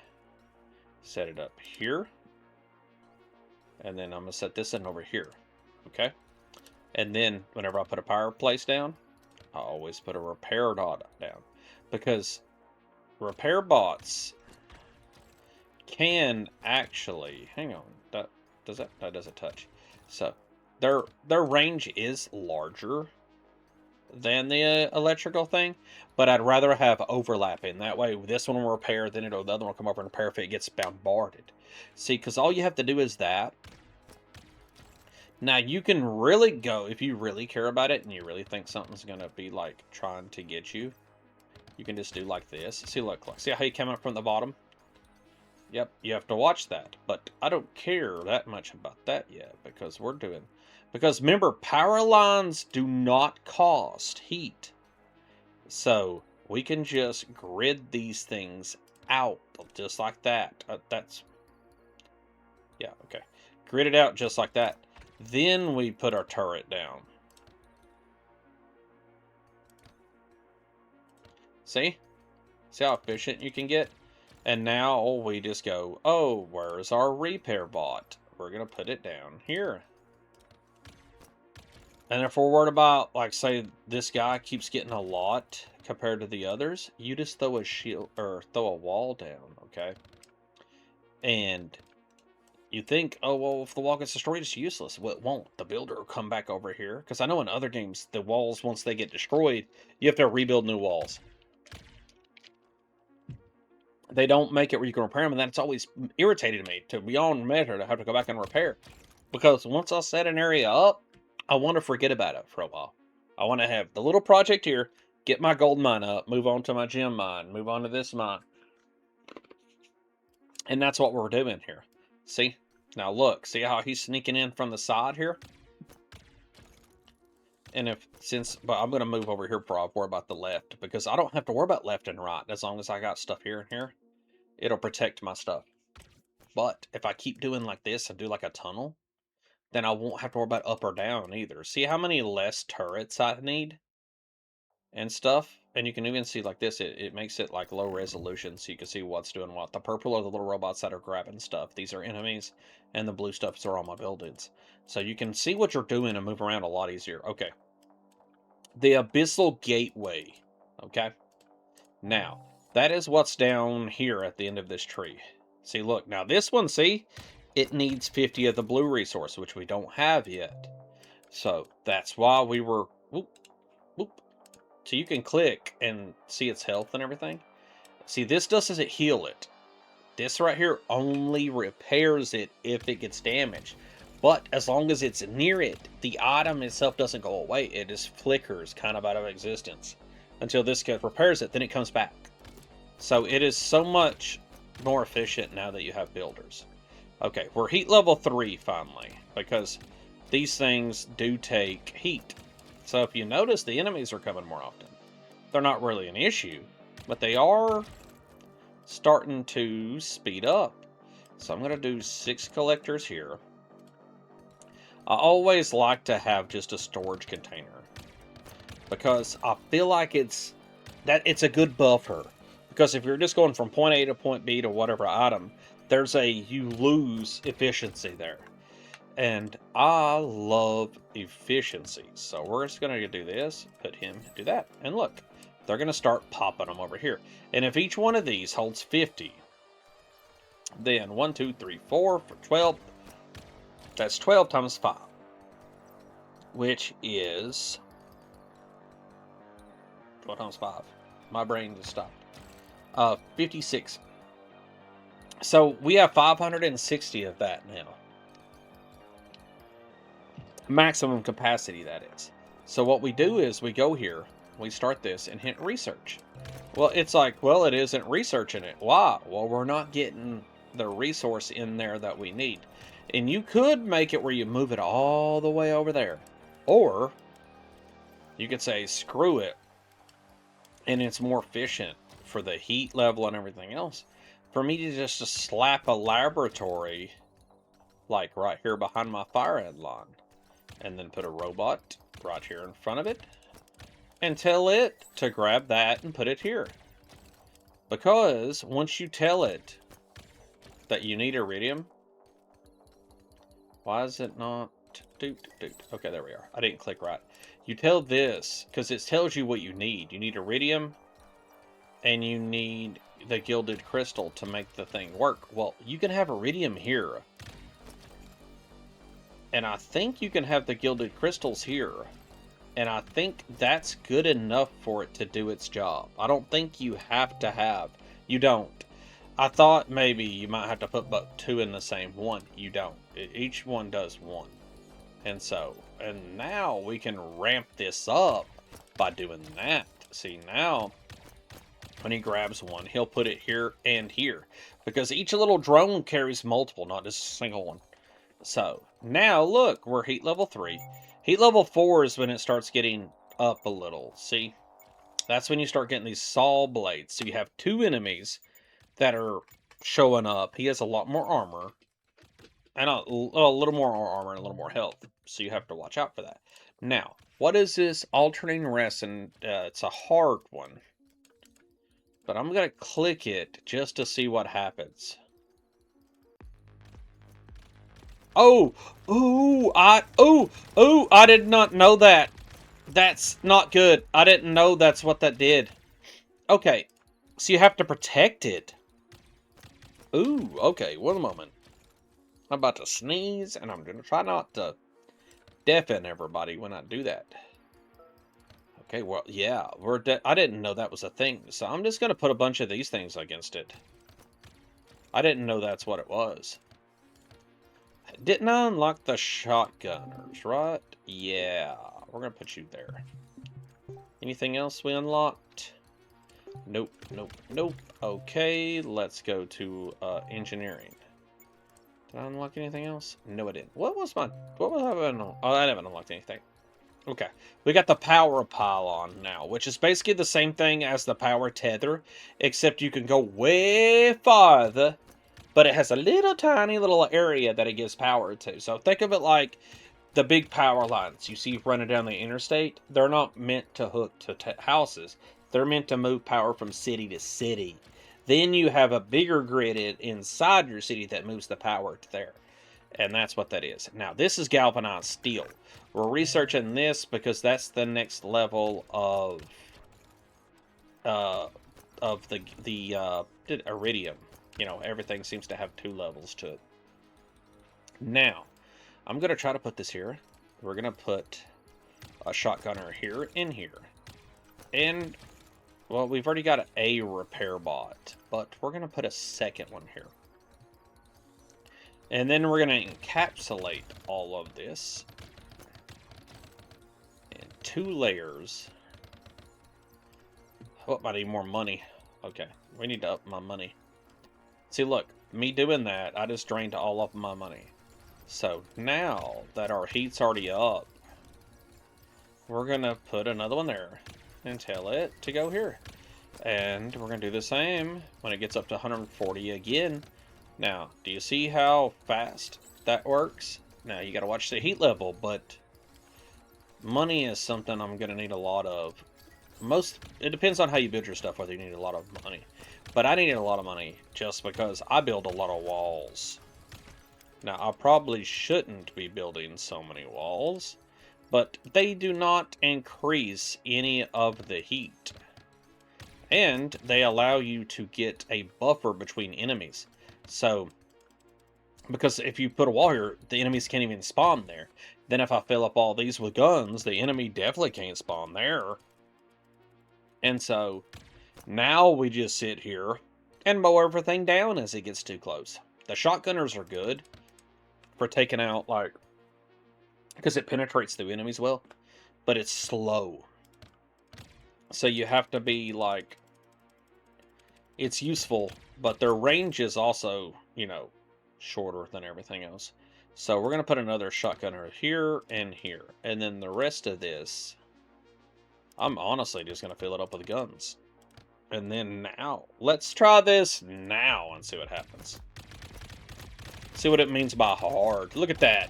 Set it up here. And then I'm going to set this in over here. Okay? And then, whenever I put a power place down, I always put a repair dot down. Because repair bots can actually... Hang on. That doesn't touch. So, their range is larger than the electrical thing. But I'd rather have overlapping. That way, this one will repair, then the other one will come over and repair if it gets bombarded. See, because all you have to do is that. Now, you can really go, if you really care about it, and you really think something's going to be, like, trying to get you, you can just do like this. See, look, see how you come up from the bottom? Yep, you have to watch that. But I don't care that much about that yet, because we're doing... Because, remember, power lines do not cost heat. So, we can just grid these things out, just like that. That's... Yeah, okay. Grid it out just like that. Then we put our turret down. See? See how efficient you can get? And now we just go, oh, where's our repair bot? we're going to put it down here. And if we're worried about, like, say, this guy keeps getting a lot compared to the others, you just throw a shield or throw a wall down, okay? And you think, oh, well, if the wall gets destroyed, it's useless. Well, it won't. The builder will come back over here. Because I know in other games, the walls, once they get destroyed, you have to rebuild new walls. They don't make it where you can repair them, and that's always irritated me to beyond measure to have to go back and repair. Because once I set an area up, I want to forget about it for a while. I want to have the little project here, get my gold mine up, move on to my gem mine, move on to this mine. And that's what we're doing here. See? Now look, see how he's sneaking in from the side here? And but I'm going to move over here before I worry about the left, because I don't have to worry about left and right as long as I got stuff here and here. It'll protect my stuff. But if I keep doing like this and do like a tunnel, then I won't have to worry about up or down either. See how many less turrets I need and stuff? And you can even see like this, it makes it like low resolution so you can see what's doing what. The purple are the little robots that are grabbing stuff. These are enemies, and the blue stuffs are all my buildings. So you can see what you're doing and move around a lot easier. Okay. The Abyssal Gateway. Okay. Now, that is what's down here at the end of this tree. See, look, now this one, see? It needs 50 of the blue resource, which we don't have yet. So, that's why we were... Whoop, whoop. So you can click and see its health and everything. See, this doesn't heal it. This right here only repairs it if it gets damaged. But as long as it's near it, the item itself doesn't go away. It just flickers kind of out of existence until this guy repairs it, then it comes back. So it is so much more efficient now that you have builders. Okay, we're heat level 3 finally, because these things do take heat. So if you notice, the enemies are coming more often. They're not really an issue, but they are starting to speed up. So I'm going to do 6 collectors here. I always like to have just a storage container, because I feel like it's a good buffer. Because if you're just going from point A to point B to whatever item, you lose efficiency there. And I love efficiency. So we're just going to do this, put him, do that. And look, they're going to start popping them over here. And if each one of these holds 50, then 1, 2, 3, 4, for 12, that's 12 times 5. Which is 12 times 5. My brain just stopped. 56. So we have 560 of that now. Maximum capacity, that is. So what we do is we go here, we start this, and hit research. Well, it's like, well, it isn't researching it. Why? Well, we're not getting the resource in there that we need. And you could make it where you move it all the way over there. Or you could say, screw it. And it's more efficient for the heat level and everything else. For me to just slap a laboratory, like right here behind my fire ant line. And then put a robot right here in front of it. And tell it to grab that and put it here. Because once you tell it that you need iridium, why is it not? Okay, there we are. I didn't click right. You tell this, because it tells you what you need. You need iridium, and you need the gilded crystal to make the thing work. Well, you can have iridium here. And I think you can have the gilded crystals here. And I think that's good enough for it to do its job. I don't think you have to have. You don't. I thought maybe you might have to put but 2 in the same one. You don't. Each one does 1. And now we can ramp this up by doing that. See, now when he grabs one, he'll put it here and here. Because each little drone carries multiple, not just a single one. So, now look, we're heat level 3. Heat level 4 is when it starts getting up a little. See? That's when you start getting these saw blades. So you have 2 enemies that are showing up. He has a lot more armor. And a little more armor and a little more health. So you have to watch out for that. Now, what is this alternating rest? And it's a hard one. But I'm going to click it just to see what happens. Oh, I did not know that. That's not good. I didn't know that's what that did. Okay, so you have to protect it. Ooh, okay, one moment. I'm about to sneeze, and I'm gonna try not to deafen everybody when I do that. Okay, well, yeah, I didn't know that was a thing, so I'm just gonna put a bunch of these things against it. I didn't know that's what it was. Didn't I unlock the shotgunners, right? Yeah, we're gonna put you there. Anything else we unlocked? Nope, nope, nope. Okay, let's go to engineering. Did I unlock anything else? No, I didn't. What was I? Oh, I haven't unlocked anything. Okay, we got the power pylon now, which is basically the same thing as the power tether, except you can go way farther, but it has a little tiny little area that it gives power to. So think of it like the big power lines you see running down the interstate. They're not meant to hook to houses. They're meant to move power from city to city. Then you have a bigger grid inside your city that moves the power to there. And that's what that is. Now, this is galvanized steel. We're researching this because that's the next level uh, of the iridium. You know, everything seems to have 2 levels to it. Now, I'm going to try to put this here. We're going to put a shotgunner here in here. And, well, we've already got a repair bot, but we're going to put a second one here. And then we're going to encapsulate all of this in 2 layers. Oh, I need more money. Okay, we need to up my money. See, look, me doing that, I just drained all of my money. So now that our heat's already up, we're going to put another one there and tell it to go here. And we're going to do the same when it gets up to 140 again. Now, do you see how fast that works? Now, you got to watch the heat level, but money is something I'm going to need a lot of. It depends on how you build your stuff, whether you need a lot of money. But I needed a lot of money just because I build a lot of walls. Now, I probably shouldn't be building so many walls, but they do not increase any of the heat. And they allow you to get a buffer between enemies. So, because if you put a wall here, the enemies can't even spawn there. Then if I fill up all these with guns, the enemy definitely can't spawn there. And so, now we just sit here and mow everything down as it gets too close. The shotgunners are good for taking out, like, because it penetrates through enemies well, but it's slow. So you have to be, like, it's useful, but their range is also, you know, shorter than everything else. So we're going to put another shotgunner here and here. And then the rest of this, I'm honestly just going to fill it up with guns. And then now, let's try this now and see what happens. See what it means by hard. Look at that.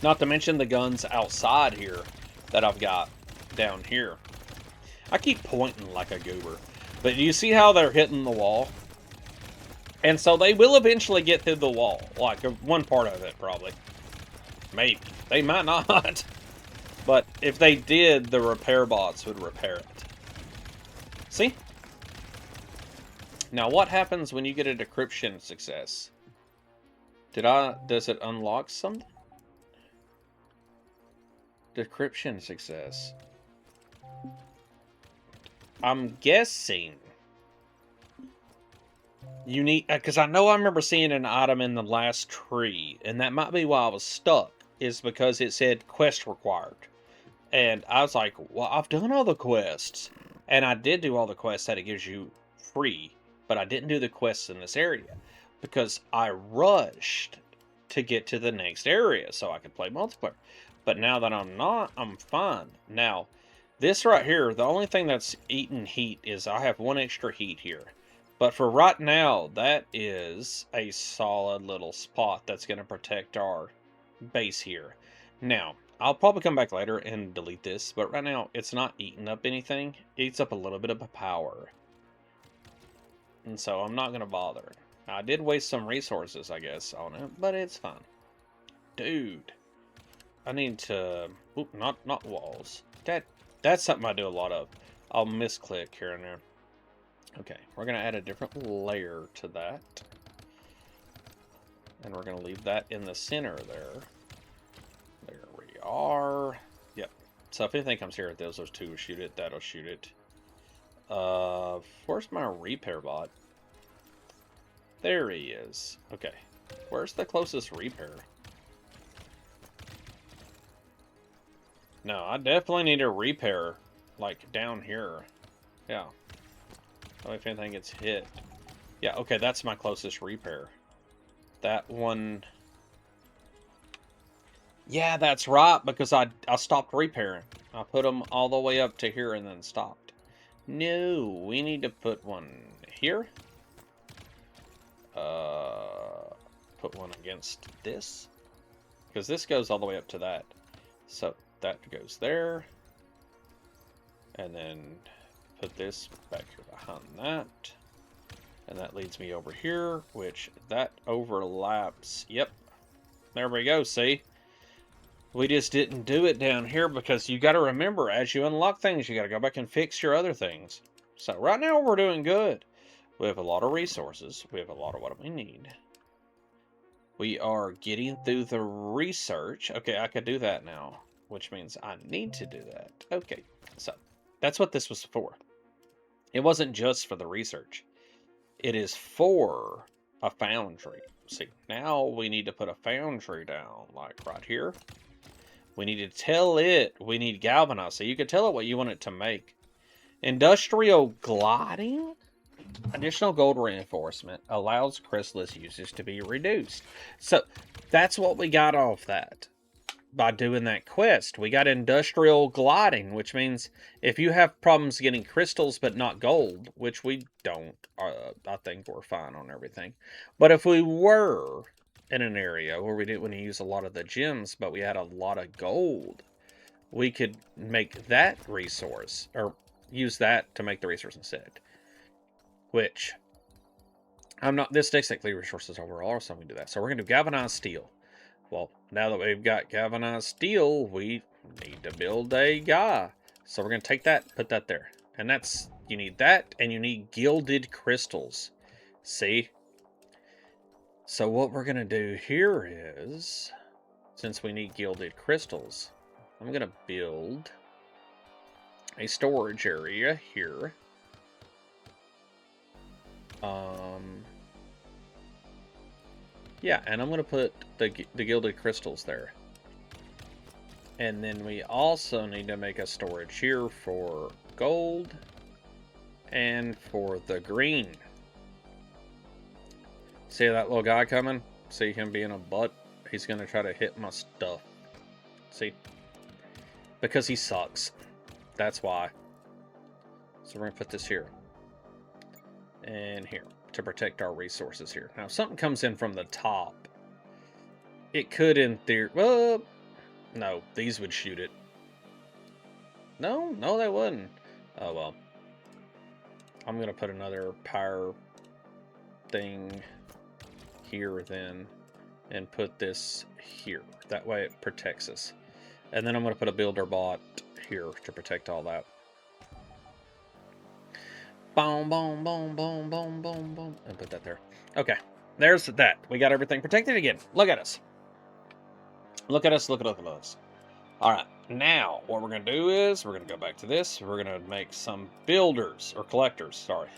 Not to mention the guns outside here that I've got down here. I keep pointing like a goober. But do you see how they're hitting the wall? And so they will eventually get through the wall. Like, one part of it, probably. Maybe. They might not. But if they did, the repair bots would repair it. See? Now, what happens when you get a decryption success? Does it unlock something? Decryption success. I'm guessing you need, because I know I remember seeing an item in the last tree, and that might be why I was stuck, is because it said quest required. And I was like, well, I've done all the quests. And I did do all the quests that it gives you free, but I didn't do the quests in this area because I rushed to get to the next area so I could play multiplayer. But now that I'm not, I'm fine. Now, this right here, the only thing that's eating heat is I have 1 extra heat here. But for right now, that is a solid little spot that's going to protect our base here. Now, I'll probably come back later and delete this, but right now, it's not eating up anything. It eats up a little bit of power. And so I'm not going to bother. Now, I did waste some resources, I guess, on it, but it's fine. Dude. I need to... Oop, not walls. That's something I do a lot of. I'll misclick here and there. Okay, we're going to add a different layer to that. And we're going to leave that in the center there. There we are. Yep. So if anything comes here, those two will shoot it. That'll shoot it. Where's my repair bot? There he is. Okay. Where's the closest repair? No, I definitely need a repair, like, down here. Yeah. So if anything gets hit. Yeah, okay, that's my closest repair. That one... Yeah, that's right, because I stopped repairing. I put them all the way up to here and then stopped. No, we need to put one here. Put one against this. Because this goes all the way up to that. So that goes there. And then put this back here behind that. And that leads me over here, which that overlaps. Yep. There we go, see? We just didn't do it down here because you got to remember, as you unlock things, you got to go back and fix your other things. So right now we're doing good. We have a lot of resources. We have a lot of what we need. We are getting through the research. Okay, I could do that now, which means I need to do that. Okay, so that's what this was for. It wasn't just for the research. It is for a foundry. See, now we need to put a foundry down, like right here. We need to tell it we need galvanized. So you can tell it what you want it to make. Industrial gliding? Additional gold reinforcement allows chrysalis usage to be reduced. So that's what we got off that. By doing that quest, we got industrial gliding, which means if you have problems getting crystals but not gold, which we don't, I think we're fine on everything. But if we were in an area where we didn't want to use a lot of the gems, but we had a lot of gold, we could make that resource, or use that to make the resource instead. Which, I'm not, this takes like 3 resources overall, so we can do that. So we're going to do galvanized steel. Well, now that we've got galvanized steel, we need to build a guy. So we're going to take that, put that there. And that's, you need that, and you need gilded crystals. See? So what we're going to do here is, since we need gilded crystals, I'm going to build a storage area here. Yeah, and I'm going to put the gilded crystals there. And then we also need to make a storage here for gold and for the green. See that little guy coming? See him being a butt? He's going to try to hit my stuff. See? Because he sucks. That's why. So we're going to put this here. And here. To protect our resources here. Now, if something comes in from the top, it could, in theory... Well, no, these would shoot it. No, they wouldn't. Oh, well. I'm going to put another power thing here, then, and put this here. That way it protects us. And then I'm going to put a builder bot here to protect all that. Boom, boom, boom, boom, boom, boom, boom. And put that there. Okay. There's that. We got everything protected again. Look at us. Look at us. Look at us. All right. Now, what we're going to do is we're going to go back to this. We're going to make some builders or collectors. Sorry.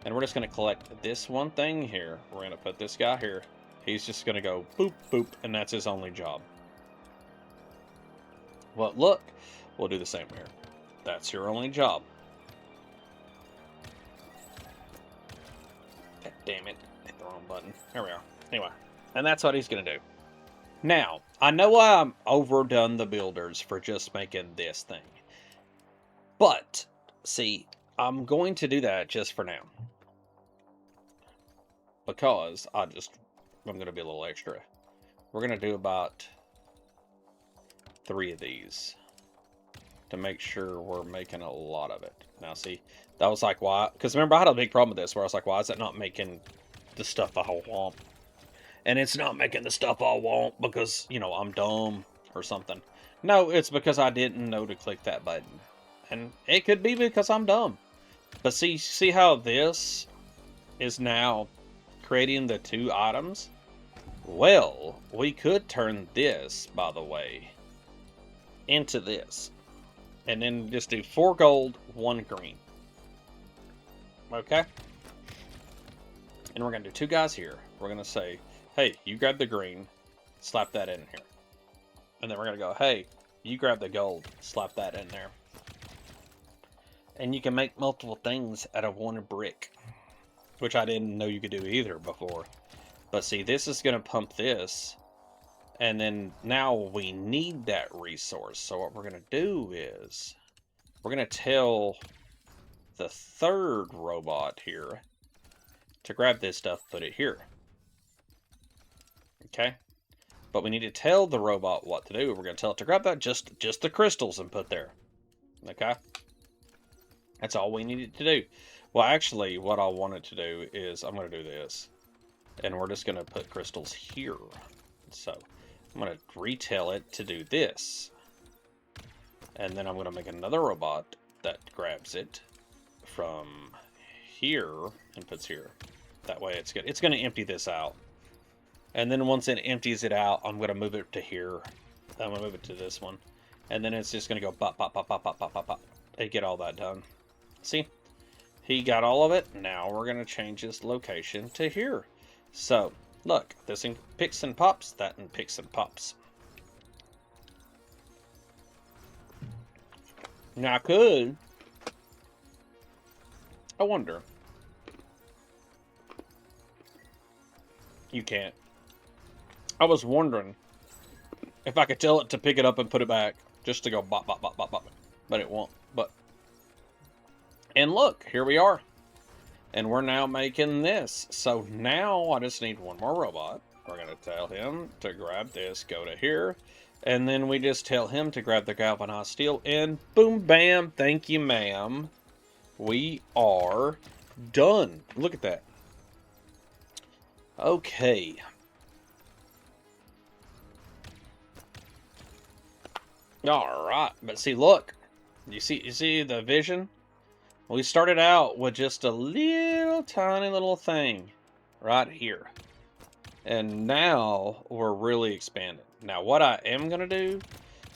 And we're just going to collect this one thing here. We're going to put this guy here. He's just going to go boop, boop. And that's his only job. Well, look. We'll do the same here. That's your only job. Damn it. Hit the wrong button. There we are. Anyway. And that's what he's going to do. Now, I know I'm overdone the builders for just making this thing. But, see, I'm going to do that just for now. Because I'm going to be a little extra. We're going to do about 3 of these. to make sure we're making a lot of it. Now, see, that was like, why? Because remember, I had a big problem with this where I was like, why is that not making the stuff I want? And it's not making the stuff I want because, you know, I'm dumb or something. No, it's because I didn't know to click that button. And it could be because I'm dumb. But see how this is now creating the 2 items? Well, we could turn this, by the way, into this. And then just do 4 gold, 1 green. Okay? And we're going to do 2 guys here. We're going to say, hey, you grab the green, slap that in here. And then we're going to go, hey, you grab the gold, slap that in there. And you can make multiple things out of 1 brick, which I didn't know you could do either before. But see, this is going to pump this, and then now we need that resource. So what we're going to do is, we're going to tell the 3rd robot here to grab this stuff, put it here. Okay? But we need to tell the robot what to do. We're going to tell it to grab that, just the crystals and put there. Okay? That's all we needed to do. Well, actually, what I wanted to do is, I'm going to do this. And we're just going to put crystals here. So, I'm going to retell it to do this. And then I'm going to make another robot that grabs it from here and puts here. That way it's good. It's going to empty this out. And then once it empties it out, I'm going to move it to here. I'm going to move it to this one. And then it's just going to go pop, pop, pop, pop, pop, pop, pop, pop. And get all that done. See? He got all of it. Now we're going to change his location to here. So, look. This picks and pops. That and picks and pops. Now I could. I wonder. You can't. I was wondering if I could tell it to pick it up and put it back. Just to go bop, bop, bop, bop, bop. But it won't. But. And look, here we are. And we're now making this. So now I just need 1 more robot. We're going to tell him to grab this, go to here. And then we just tell him to grab the galvanized steel. And boom, bam, thank you, ma'am. We are done. Look at that. Okay. All right. But see, look. You see the vision? We started out with just a little tiny little thing right here. And now we're really expanding. Now what I am going to do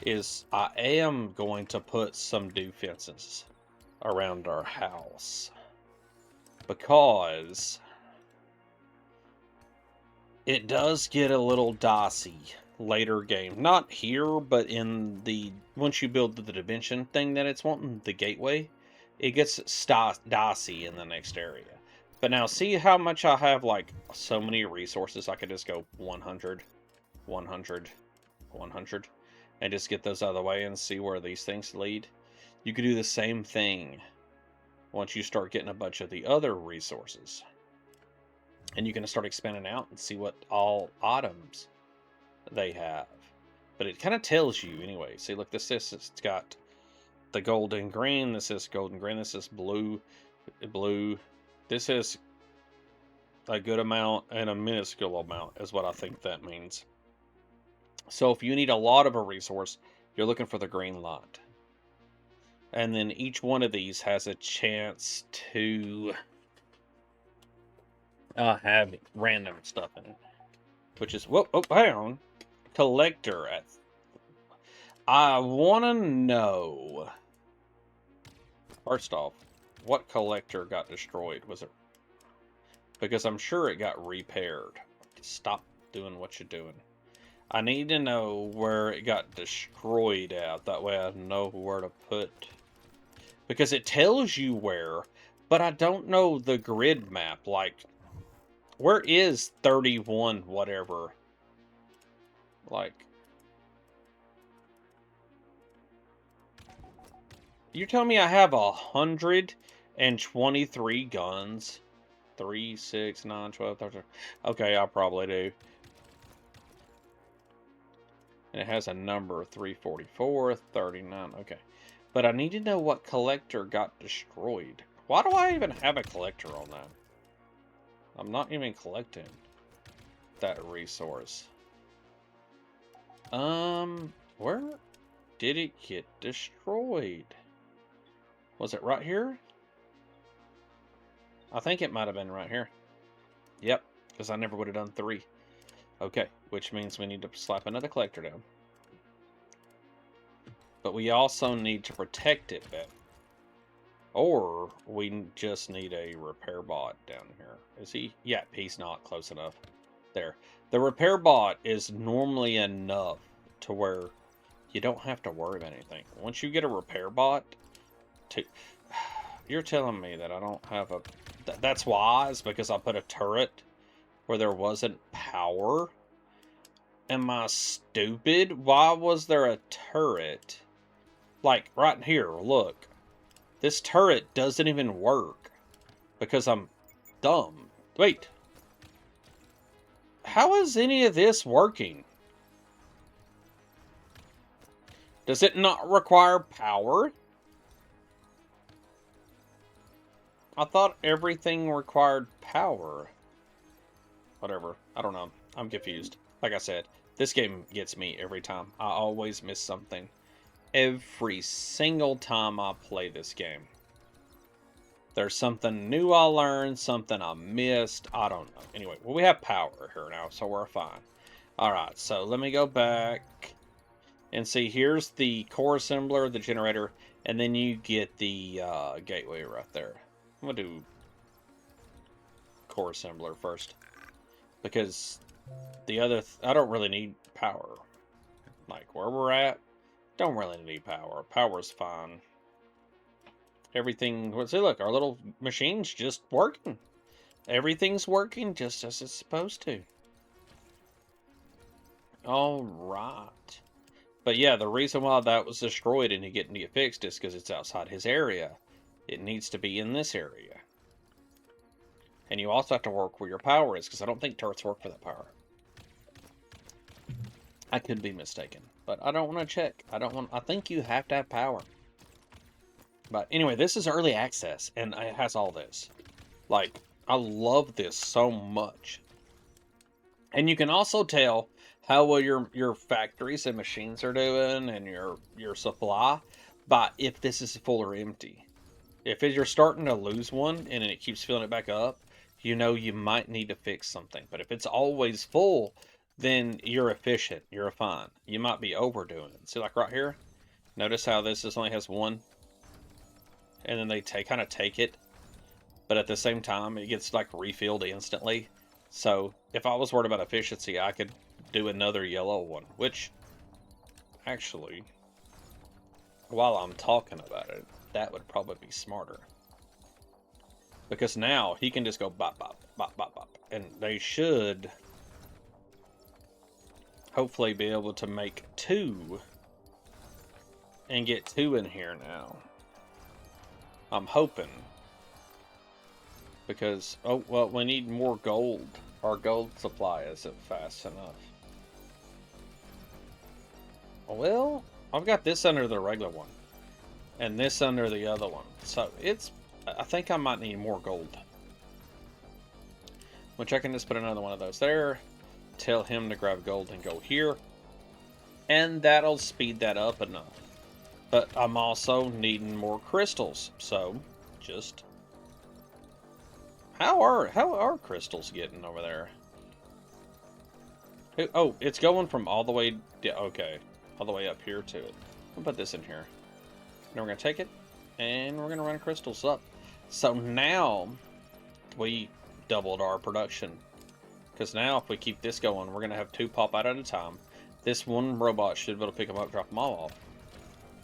is I am going to put some defenses around our house. Because it does get a little dicey later game. Not here, but in the, once you build the dimension thing that it's wanting, the gateway, it gets dicey in the next area. But now see how much I have, like, so many resources. I could just go 100, 100, 100, and just get those out of the way and see where these things lead. You could do the same thing once you start getting a bunch of the other resources. And you can start expanding out and see what all items they have. But it kind of tells you anyway. See, look, it's got the golden green. This is golden green. This is blue. This is a good amount and a minuscule amount is what I think that means. So if you need a lot of a resource, you're looking for the green lot. And then each one of these has a chance to have random stuff in it. Which is, whoa, hang on. Collector. I want to know, first off, what collector got destroyed? Was it? Because I'm sure it got repaired. Stop doing what you're doing. I need to know where it got destroyed at. That way I know where to put. Because it tells you where, but I don't know the grid map. Like, where is 31 whatever? Like, you're telling me I have 123 guns? 3, 6, 9, 12, 13. Okay, I probably do. And it has a number 344, 39. Okay. But I need to know what collector got destroyed. Why do I even have a collector on that? I'm not even collecting that resource. Where did it get destroyed? Was it right here? I think it might have been right here. Yep, because I never would have done 3. Okay, which means we need to slap another collector down. But we also need to protect it better. Or we just need a repair bot down here. Is he? Yeah, he's not close enough. There. The repair bot is normally enough to where you don't have to worry about anything. Once you get a repair bot, you're telling me that I don't have a... That's why, is because I put a turret where there wasn't power? Am I stupid? Why was there a turret? Like, right here, look. This turret doesn't even work. Because I'm dumb. Wait. How is any of this working? Does it not require power? I thought everything required power. Whatever. I don't know. I'm confused. Like I said, this game gets me every time. I always miss something. Every single time I play this game. There's something new I learned, something I missed. I don't know. Anyway, well, we have power here now, so we're fine. Alright, so let me go back and see. Here's the core assembler, the generator, and then you get the gateway right there. I'm going to do core assembler first. Because the other... I don't really need power. Like, where we're at, don't really need power. Power's fine. Everything... See, look, our little machine's just working. Everything's working just as it's supposed to. Alright. But yeah, the reason why that was destroyed and it didn't get fixed is because it's outside his area. It needs to be in this area. And you also have to work where your power is, because I don't think turrets work for that power. I could be mistaken, but I don't want to check. I think you have to have power. But anyway, this is early access, and it has all this. Like, I love this so much. And you can also tell how well your factories and machines are doing, and your supply, by if this is full or empty. If you're starting to lose one, and it keeps filling it back up, you know you might need to fix something. But if it's always full, then you're efficient. You're fine. You might be overdoing it. See, like right here, notice how this only has 1, and then they kind of take it, but at the same time, it gets like refilled instantly. So if I was worried about efficiency, I could do another yellow one, which actually, while I'm talking about it, that would probably be smarter. Because now he can just go bop, bop, bop, bop, bop. And they should hopefully be able to make 2 and get 2 in here now. I'm hoping. Because, oh, well, we need more gold. Our gold supply isn't fast enough. Well, I've got this under the regular one. And this under the other one. So, I think I might need more gold. Which I can just put another one of those there. Tell him to grab gold and go here. And that'll speed that up enough. But I'm also needing more crystals. So, just... How are crystals getting over there? Oh, it's going from all the way... Okay. All the way up here to it. I'll put this in here. Then we're going to take it. And we're going to run crystals up. So now, we doubled our production. Because now, if we keep this going, we're going to have 2 pop out at a time. This one robot should be able to pick them up, drop them all off.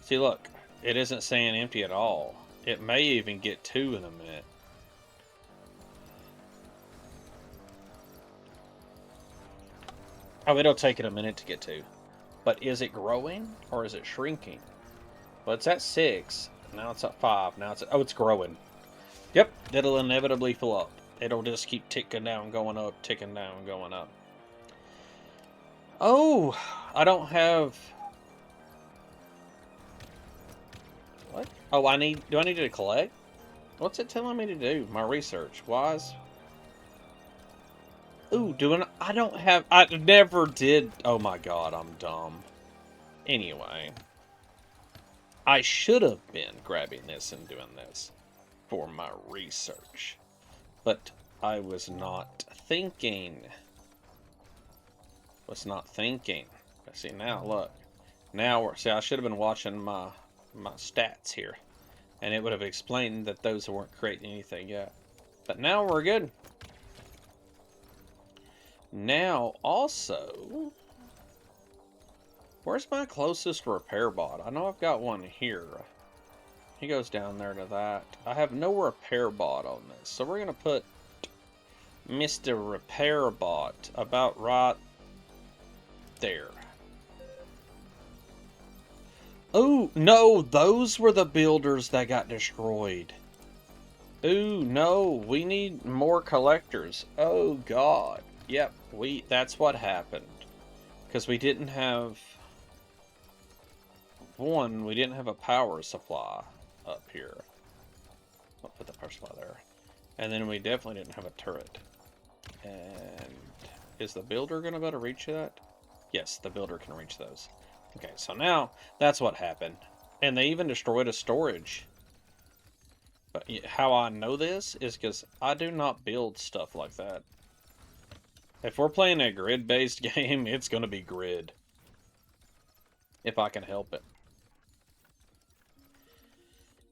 See, look. It isn't saying empty at all. It may even get 2 in a minute. Oh, it'll take it a minute to get 2. But is it growing or is it shrinking? Well, it's at 6. Now it's at 5. Now it's at... Oh, it's growing. Yep, it'll inevitably fill up. It'll just keep ticking down, going up, ticking down, going up. Oh, I don't have... What? Oh, do I need to collect? What's it telling me to do? My research. Wise. Ooh, I don't have, I never did. Oh my god, I'm dumb. Anyway. I should have been grabbing this and doing this for my research. But I was not thinking. See, now look. See, I should have been watching my stats here. And it would have explained that those weren't creating anything yet. But now we're good. Now, also, where's my closest repair bot? I know I've got one here. He goes down there to that. I have no repair bot on this. So we're going to put Mr. Repair Bot about right there. Oh, no, those were the builders that got destroyed. Ooh, no, we need more collectors. Oh, God. Yep, that's what happened. Because we didn't have... One, we didn't have a power supply up here. I'll put the power supply there. And then we definitely didn't have a turret. And is the builder going to be able to reach that? Yes, the builder can reach those. Okay, so now that's what happened. And they even destroyed a storage. But how I know this is because I do not build stuff like that. If we're playing a grid-based game, it's going to be grid. If I can help it.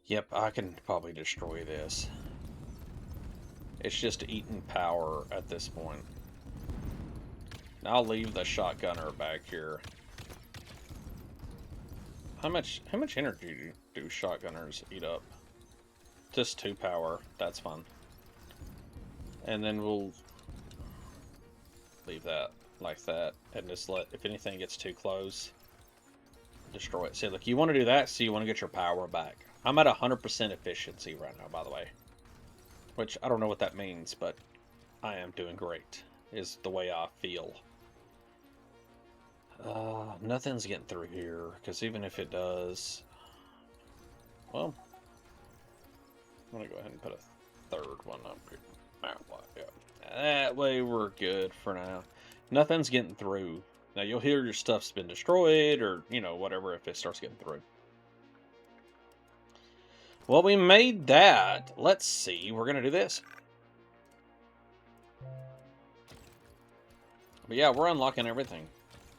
Yep, I can probably destroy this. It's just eating power at this point. I'll leave the shotgunner back here. How much energy do shotgunners eat up? Just 2 power. That's fun. And then we'll leave that like that, and just let, if anything gets too close, destroy it. See, look, you want to do that, so you want to get your power back. I'm at 100% efficiency right now, by the way. Which, I don't know what that means, but I am doing great, is the way I feel. Nothing's getting through here, because even if it does... Well, I'm going to go ahead and put a third one up here. Yeah. That way we're good for now. Nothing's getting through. Now, you'll hear your stuff's been destroyed, or, you know, whatever, if it starts getting through. Well, we made that. Let's see. We're going to do this. But yeah, we're unlocking everything.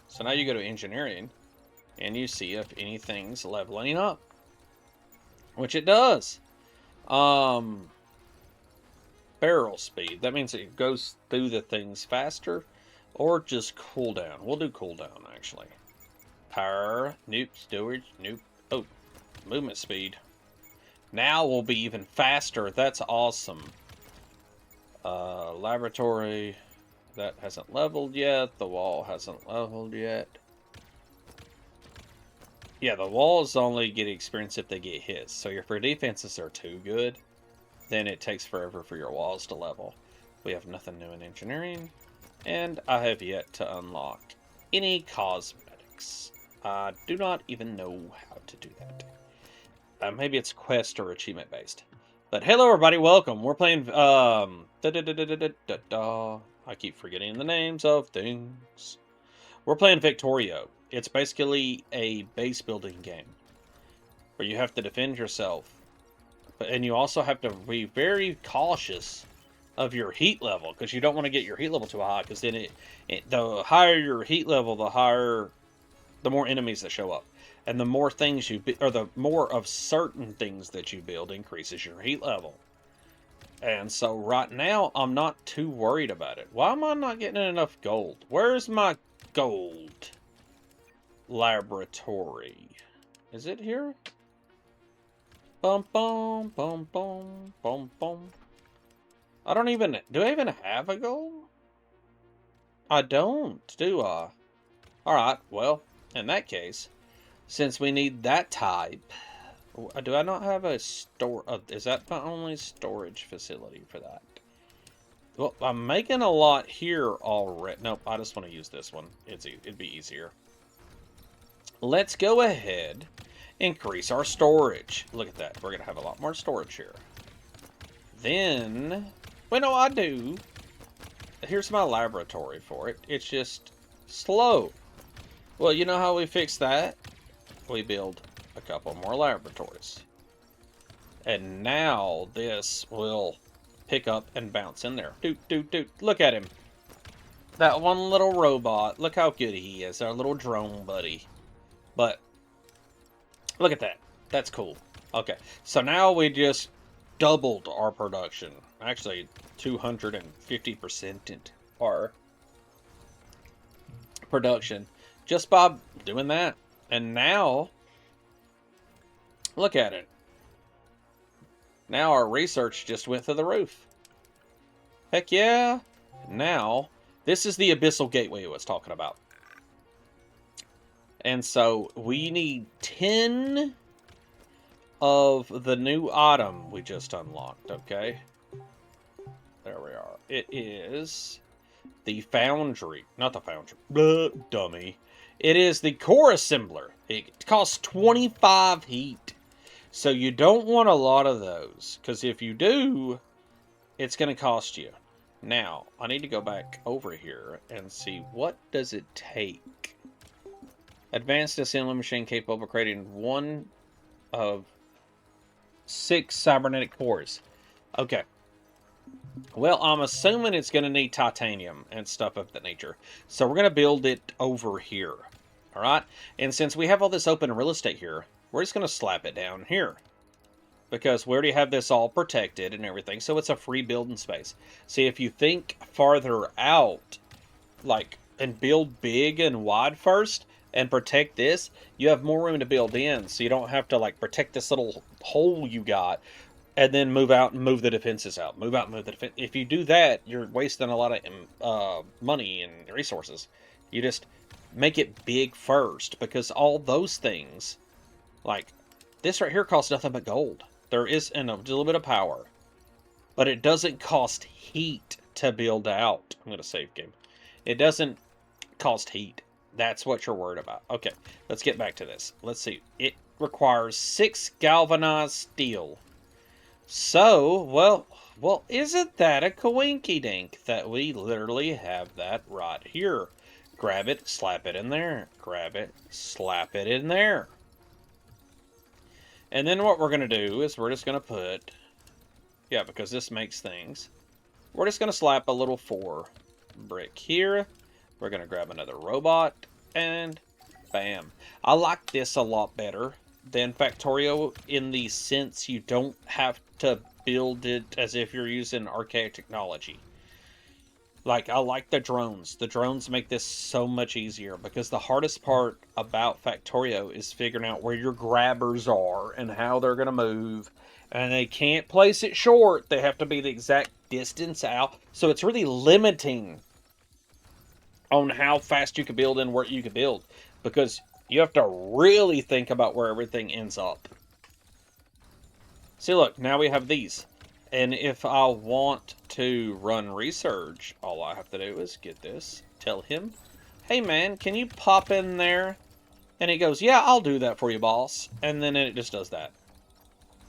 So now you go to engineering, and you see if anything's leveling up. Which it does. Barrel speed. That means it goes through the things faster, or just cooldown. We'll do cooldown, actually. Power, nope, storage, nope. Oh, movement speed. Now we'll be even faster. That's awesome. Laboratory. That hasn't leveled yet. The wall hasn't leveled yet. Yeah, the walls only get experience if they get hit. So if your defenses are too good, then it takes forever for your walls to level. We have nothing new in engineering. And I have yet to unlock any cosmetics. I do not even know how to do that. Maybe it's quest or achievement based. But hello everybody, welcome. We're playing I keep forgetting the names of things. We're playing Vectorio. It's basically a base building game where you have to defend yourself. And you also have to be very cautious of your heat level, because you don't want to get your heat level too high, because then the higher your heat level, the more enemies that show up. And the more things or the more of certain things that you build increases your heat level. And so right now, I'm not too worried about it. Why am I not getting enough gold? Where's my gold laboratory? Is it here? Bum, bum, bum, bum, bum, bum. Do I even have a goal? I don't, do I? Alright, well, in that case, since we need that type, do I not have a is that my only storage facility for that? Well, I'm making a lot here already. Nope, I just want to use this one. It'd be easier. Let's go ahead Increase our storage. Look at that. We're going to have a lot more storage here. Then, well, no, I do. Here's my laboratory for it. It's just slow. Well, you know how we fix that? We build a couple more laboratories. And now this will pick up and bounce in there. Doot, doot, doot. Look at him. That one little robot. Look how good he is. Our little drone buddy. But, look at that. That's cool. Okay. So now we just doubled our production. Actually, 250% our production. Just by doing that. And now, look at it. Now our research just went through the roof. Heck yeah. Now, this is the Abyssal Gateway I was talking about. And so, we need 10 of the new item we just unlocked, okay? There we are. It is the Foundry. Not the Foundry. Dummy. It is the Core Assembler. It costs 25 heat. So you don't want a lot of those. Because if you do, it's going to cost you. Now, I need to go back over here and see what does it take. Advanced assembly machine capable of creating 1 of 6 cybernetic cores. Okay. Well, I'm assuming it's going to need titanium and stuff of that nature. So we're going to build it over here. Alright? And since we have all this open real estate here, we're just going to slap it down here. Because we already have this all protected and everything. So it's a free building space. See, if you think farther out, like, and build big and wide first, and protect this, you have more room to build in. So you don't have to, like, protect this little hole you got. And then move out and move the defenses out. Move out and move the defense. If you do that, you're wasting a lot of money and resources. You just make it big first. Because all those things, like, this right here costs nothing but gold. There is a little bit of power. But it doesn't cost heat to build out. I'm going to save game. It doesn't cost heat. That's what you're worried about. Okay, let's get back to this. Let's see. It requires 6 galvanized steel. So, well, isn't that a coinky-dink that we literally have that right here? Grab it, slap it in there. Grab it, slap it in there. And then what we're going to do is we're just going to put, yeah, because this makes things, we're just going to slap a little 4 brick here. We're going to grab another robot, and bam. I like this a lot better than Vectorio in the sense you don't have to build it as if you're using archaic technology. Like, I like the drones. The drones make this so much easier because the hardest part about Vectorio is figuring out where your grabbers are and how they're going to move. And they can't place it short. They have to be the exact distance out. So it's really limiting on how fast you can build and where you can build. Because you have to really think about where everything ends up. See, look, now we have these. And if I want to run research, all I have to do is get this, tell him, hey man, can you pop in there? And he goes, yeah, I'll do that for you, boss. And then it just does that.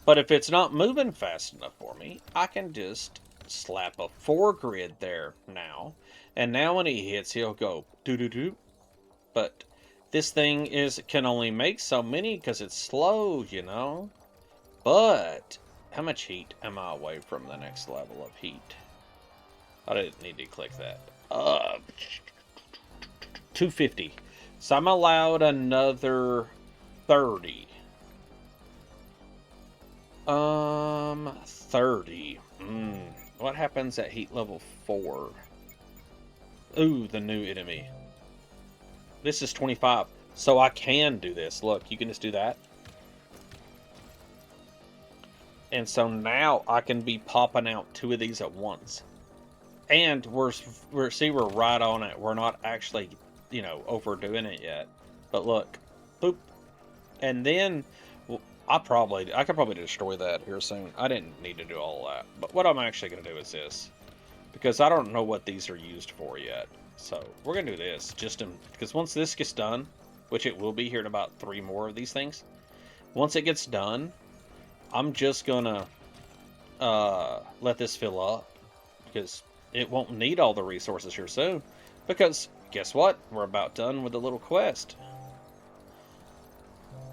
But if it's not moving fast enough for me, I can just slap a 4 grid there now. And now when he hits, he'll go doo-doo-doo. But this thing can only make so many because it's slow, you know. But how much heat am I away from the next level of heat? I didn't need to click that. 250. So I'm allowed another 30. 30. What happens at heat level 4? Ooh, the new enemy. This is 25. So I can do this. Look, you can just do that. And so now I can be popping out 2 of these at once. And we're right on it. We're not actually, you know, overdoing it yet. But look, boop. And then I could probably destroy that here soon. I didn't need to do all that. But what I'm actually going to do is this. Because I don't know what these are used for yet. So we're going to do this. Because once this gets done, which it will be here in about 3 more of these things, Once it gets done, I'm just gonna let this fill up, because it won't need all the resources here soon. Because guess what? We're about done with the little quest.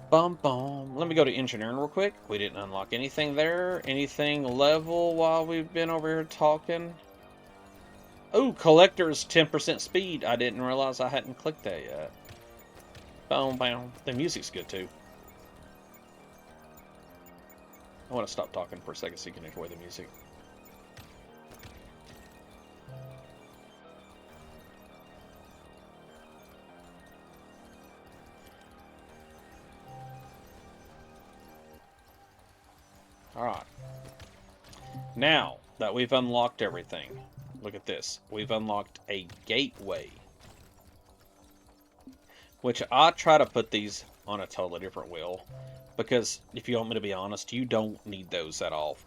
Bum bum. Let me go to engineering real quick. We didn't unlock anything there. Anything level while we've been over here talking? Oh, collector's 10% speed. I didn't realize I hadn't clicked that yet. Boom, boom. The music's good too. I want to stop talking for a second so you can enjoy the music. Alright. Now that we've unlocked everything, look at this. We've unlocked a gateway. Which I try to put these on a totally different wheel. Because if you want me to be honest, you don't need those at all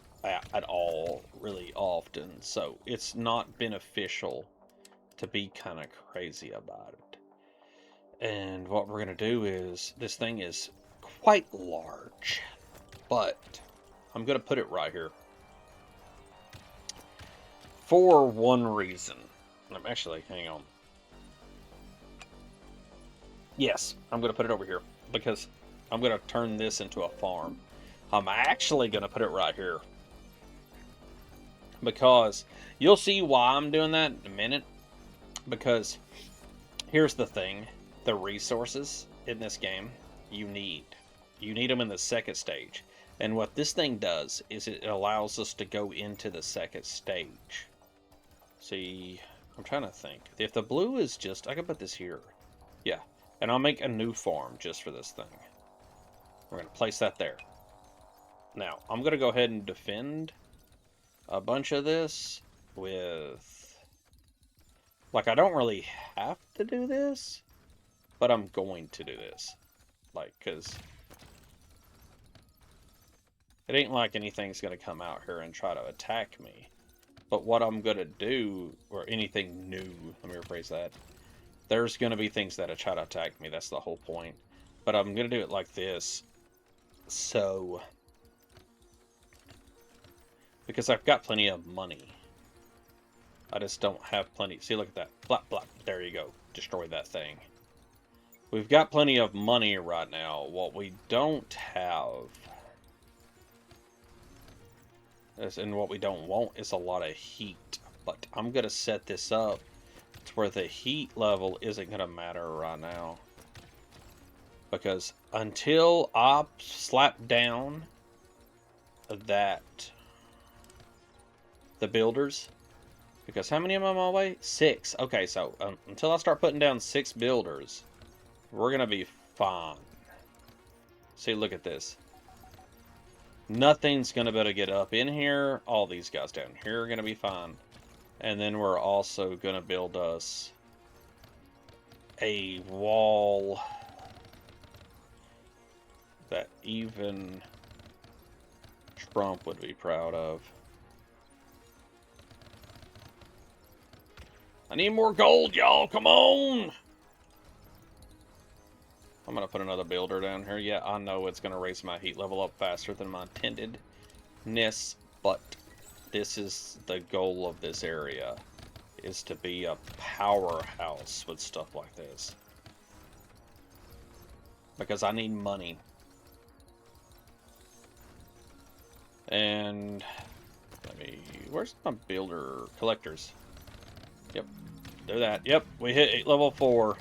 really often. So it's not beneficial to be kind of crazy about it. And what we're going to do is, this thing is quite large. But I'm going to put it right here. For one reason. Actually, hang on. Yes, I'm going to put it over here. Because I'm going to turn this into a farm. I'm actually going to put it right here. Because you'll see why I'm doing that in a minute. Because here's the thing. The resources in this game you need. You need them in the second stage. And what this thing does is it allows us to go into the second stage. See, I'm trying to think. If the blue is just, I can put this here. Yeah. And I'll make a new farm just for this thing. We're going to place that there. Now, I'm going to go ahead and defend a bunch of this with... Like, I don't really have to do this, but I'm going to do this. Like, because it ain't like anything's going to come out here and try to attack me. But what I'm going to do, or anything new, let me rephrase that. There's going to be things that try to attack me. That's the whole point. But I'm going to do it like this. So, because I've got plenty of money. I just don't have plenty. See, look at that. Blap, blap. There you go. Destroy that thing. We've got plenty of money right now. What we don't have, and what we don't want, is a lot of heat. But I'm going to set this up to where the heat level isn't going to matter right now. Because until I slap down that, the builders, because how many am I on my way? 6. Okay, so until I start putting down 6 builders, we're going to be fine. See, look at this. Nothing's going to be able to get up in here. All these guys down here are going to be fine. And then we're also going to build us a wall that even Trump would be proud of. I need more gold, y'all. Come on. I'm going to put another builder down here. Yeah, I know it's going to raise my heat level up faster than my intendedness, but this is the goal of this area, is to be a powerhouse with stuff like this. Because I need money. And let me, where's my builder collectors? Yep, do that. Yep, we hit level 4.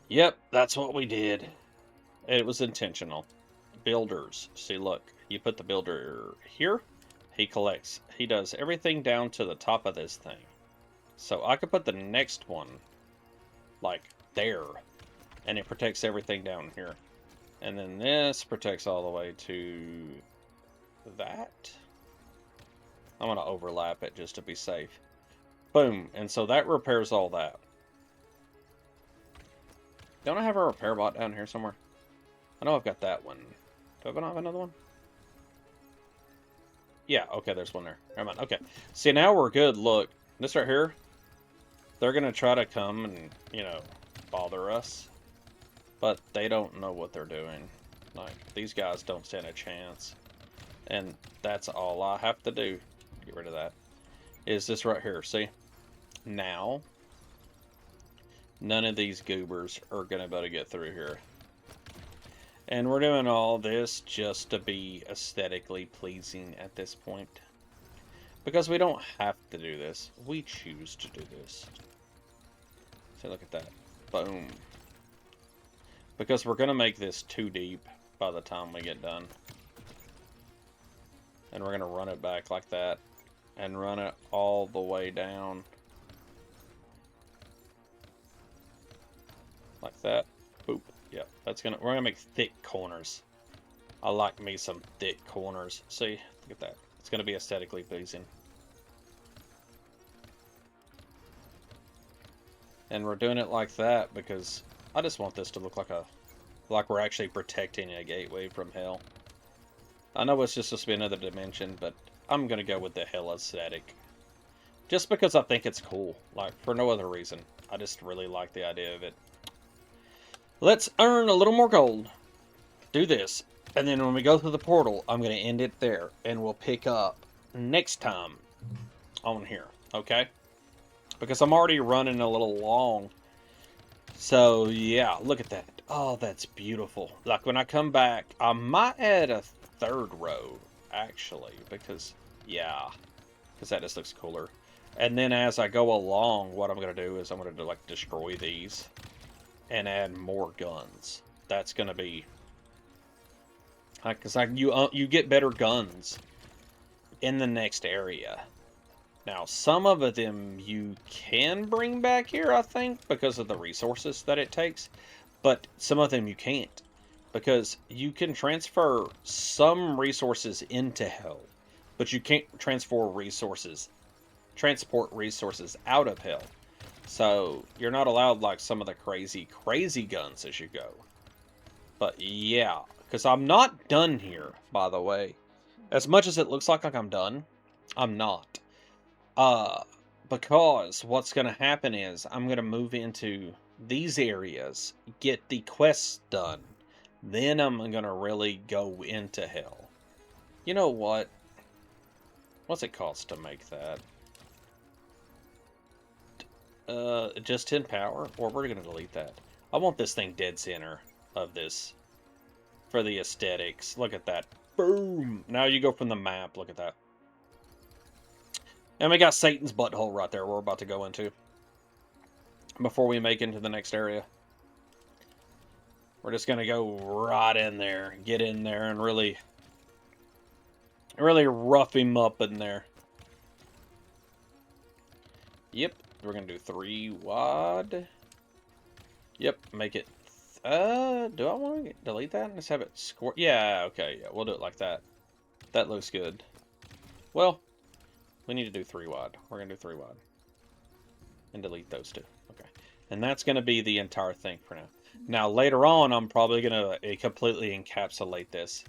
Yep, that's what we did. It was intentional. Builders. See, look, you put the builder here, he collects. He does everything down to the top of this thing. So I could put the next one, like, there, and it protects everything down here. And then this protects all the way to that. I'm going to overlap it just to be safe. Boom. And so that repairs all that. Don't I have a repair bot down here somewhere? I know I've got that one. Do I not have another one? Yeah, okay, there's one there. Never mind. Okay. See, now we're good. Look, this right here, they're going to try to come and, you know, bother us. But they don't know what they're doing. Like, these guys don't stand a chance. And that's all I have to do. Get rid of that. Is this right here. See? Now, none of these goobers are going to be able to get through here. And we're doing all this just to be aesthetically pleasing at this point. Because we don't have to do this. We choose to do this. See, look at that. Boom. Because we're going to make this too deep by the time we get done. And we're going to run it back like that. And run it all the way down. Like that. Boop. Yeah, we're gonna make thick corners. I like me some thick corners. See, look at that. It's gonna be aesthetically pleasing. And we're doing it like that because I just want this to look like we're actually protecting a gateway from hell. I know it's just supposed to be another dimension, but I'm gonna go with the hell aesthetic. Just because I think it's cool. Like, for no other reason. I just really like the idea of it. Let's earn a little more gold. Do this. And then when we go through the portal, I'm going to end it there. And we'll pick up next time on here. Okay? Because I'm already running a little long. So, yeah. Look at that. Oh, that's beautiful. Like, when I come back, I might add a third row, actually. Because, yeah. Because that just looks cooler. And then as I go along, what I'm going to do is I'm going to, like, destroy these. And add more guns. That's gonna be because you get better guns in the next area. Now, some of them you can bring back here, I think, because of the resources that it takes. But some of them you can't, because you can transfer some resources into hell, but you can't transport resources out of hell. So, you're not allowed, like, some of the crazy guns as you go. But, yeah. Because I'm not done here, by the way. As much as it looks like I'm done, I'm not. Because what's going to happen is I'm going to move into these areas, get the quests done. Then I'm going to really go into hell. You know what? What's it cost to make that? Just 10 power, or we're going to delete that. I want this thing dead center of this for the aesthetics. Look at that. Boom! Now you go from the map. Look at that. And we got Satan's butthole right there we're about to go into before we make into the next area. We're just going to go right in there, get in there, and really rough him up in there. Yep. We're going to do 3 wide. Yep, make it... do I want to delete that and just have it square? Yeah, okay, yeah, we'll do it like that. That looks good. Well, we need to do 3 wide. We're going to do 3 wide. And delete those 2. Okay. And that's going to be the entire thing for now. Now, later on, I'm probably going to completely encapsulate this.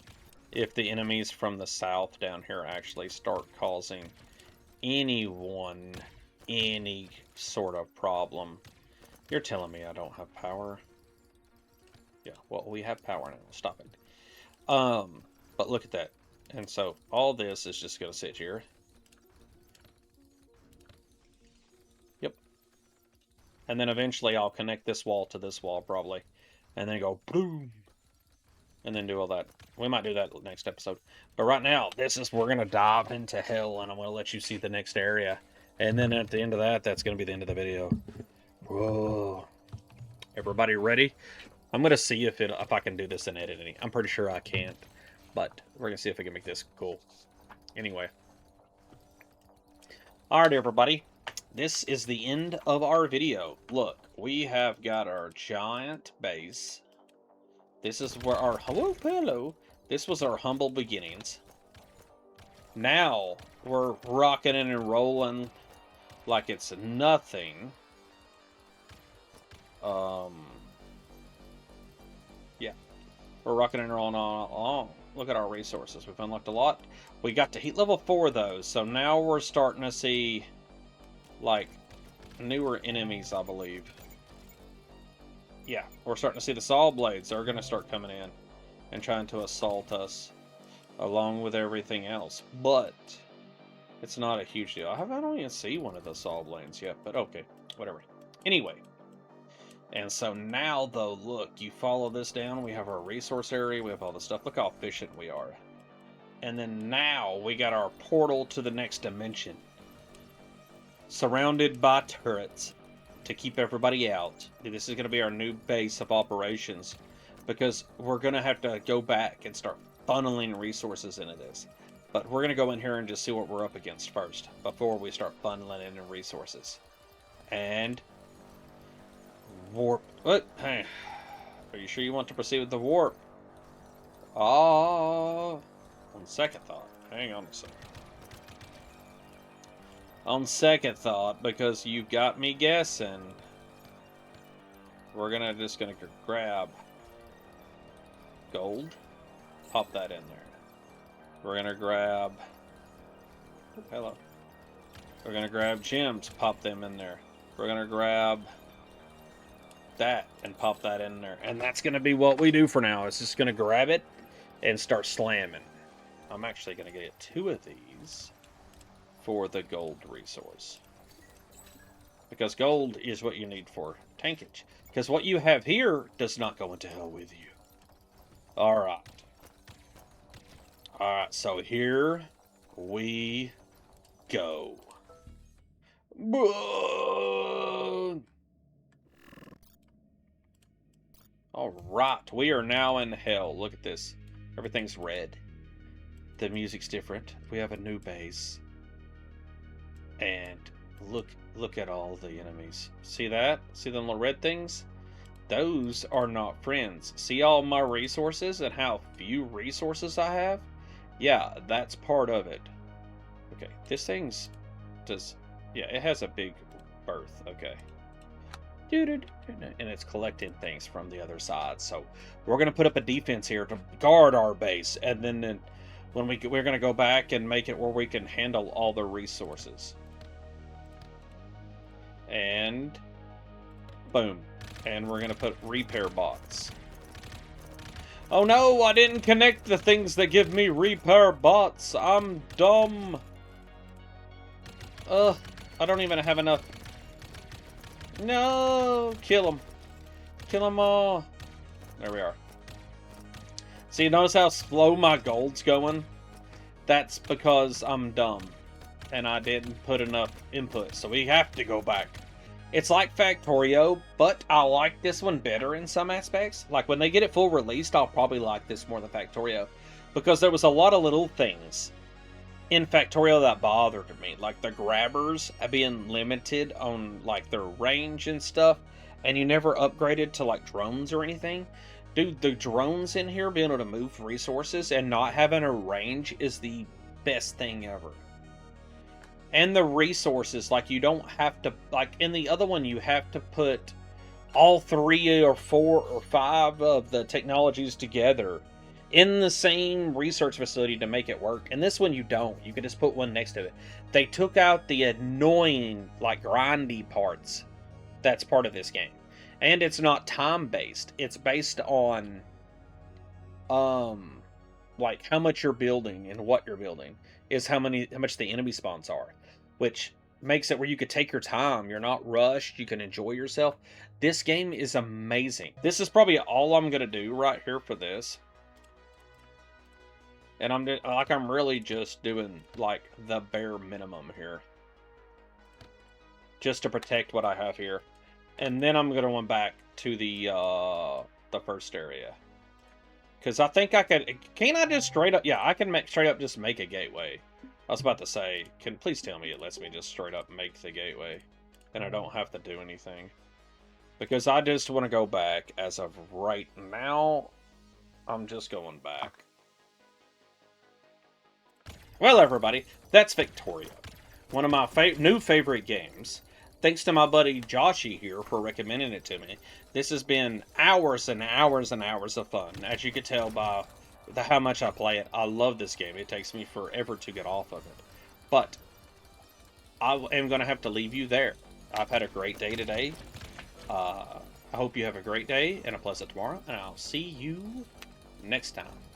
If the enemies from the south down here actually start causing anyone any sort of problem. You're telling me I don't have power? Yeah, well, we have power now. Stop it. But look at that. And so all this is just going to sit here. Yep. And then eventually I'll connect this wall to this wall probably. And then go boom. And then do all that. We might do that next episode. But right now, we're going to dive into hell, and I'm going to let you see the next area. And then at the end of that, that's going to be the end of the video. Whoa. Everybody ready? I'm going to see if I can do this in editing. I'm pretty sure I can't. But we're going to see if we can make this cool. Anyway. Alright, everybody. This is the end of our video. Look, we have got our giant base. This is where our... Hello. This was our humble beginnings. Now, we're rocking and rolling like it's nothing. Yeah. We're rocking and rolling on. Look at our resources. We've unlocked a lot. We got to heat level 4 though, so now we're starting to see, like, newer enemies, I believe. Yeah, we're starting to see the saw blades. They're going to start coming in. and trying to assault us along with everything else. But it's not a huge deal. I don't even see one of the saw blades yet, but okay, whatever. Anyway, and so now though, look, you follow this down, we have our resource area, we have all the stuff. Look how efficient we are. And then now we got our portal to the next dimension, surrounded by turrets to keep everybody out. This is going to be our new base of operations, because we're going to have to go back and start funneling resources into this. But we're going to go in here and just see what we're up against first, before we start funneling in resources. And warp. What? Hey, are you sure you want to proceed with the warp? On second thought. Hang on a second. On second thought, because you got me guessing, we're just gonna grab gold, pop that in there. We're gonna grab, oh, hello. We're gonna grab gems, pop them in there. We're gonna grab that and pop that in there. And that's gonna be what we do for now. It's just gonna grab it and start slamming. I'm actually gonna get 2 of these for the gold resource, because gold is what you need for tankage, because what you have here does not go into hell with you. Alright, so here we go. Alright, we are now in hell. Look at this, everything's red, the music's different, we have a new base. And look at all the enemies. See that? See them little red things? Those are not friends. See all my resources and how few resources I have? Yeah, that's part of it. Okay, this thing's yeah, it has a big berth. Okay. And it's collecting things from the other side. So we're gonna put up a defense here to guard our base, and then when we're gonna go back and make it where we can handle all the resources. And boom. And we're going to put repair bots. Oh no, I didn't connect the things that give me repair bots. I'm dumb. I don't even have enough. No, kill them. Kill them all. There we are. See, notice how slow my gold's going? That's because I'm dumb. And I didn't put enough input, so we have to go back. It's like Vectorio, but I like this one better in some aspects. Like, when they get it full released, I'll probably like this more than Vectorio, because there was a lot of little things in Vectorio that bothered me, like the grabbers being limited on like their range and stuff, and you never upgraded to like drones or anything. Dude, the drones in here being able to move resources and not having a range is the best thing ever. And the resources, like, you don't have to, like, in the other one, you have to put all 3 or 4 or 5 of the technologies together in the same research facility to make it work. And this one, you don't. You can just put one next to it. They took out the annoying, like, grindy parts that's part of this game. And it's not time-based. It's based on, like, how much you're building and what you're building is how much the enemy spawns are, which makes it where you could take your time. You're not rushed. You can enjoy yourself. This game is amazing. This is probably all I'm going to do right here for this. And I'm really just doing like the bare minimum here, just to protect what I have here. And then I'm going to went back to the first area. Because I think I could... Can't I just straight up... Yeah, I can straight up just make a gateway. I was about to say, please tell me it lets me just straight up make the gateway. And I don't have to do anything. Because I just want to go back. As of right now, I'm just going back. Well, everybody, that's Vectorio. One of my new favorite games. Thanks to my buddy Joshy here for recommending it to me. This has been hours and hours and hours of fun. As you can tell by how much I play it, I love this game. It takes me forever to get off of it. But I am going to have to leave you there. I've had a great day today. I hope you have a great day and a pleasant tomorrow. And I'll see you next time.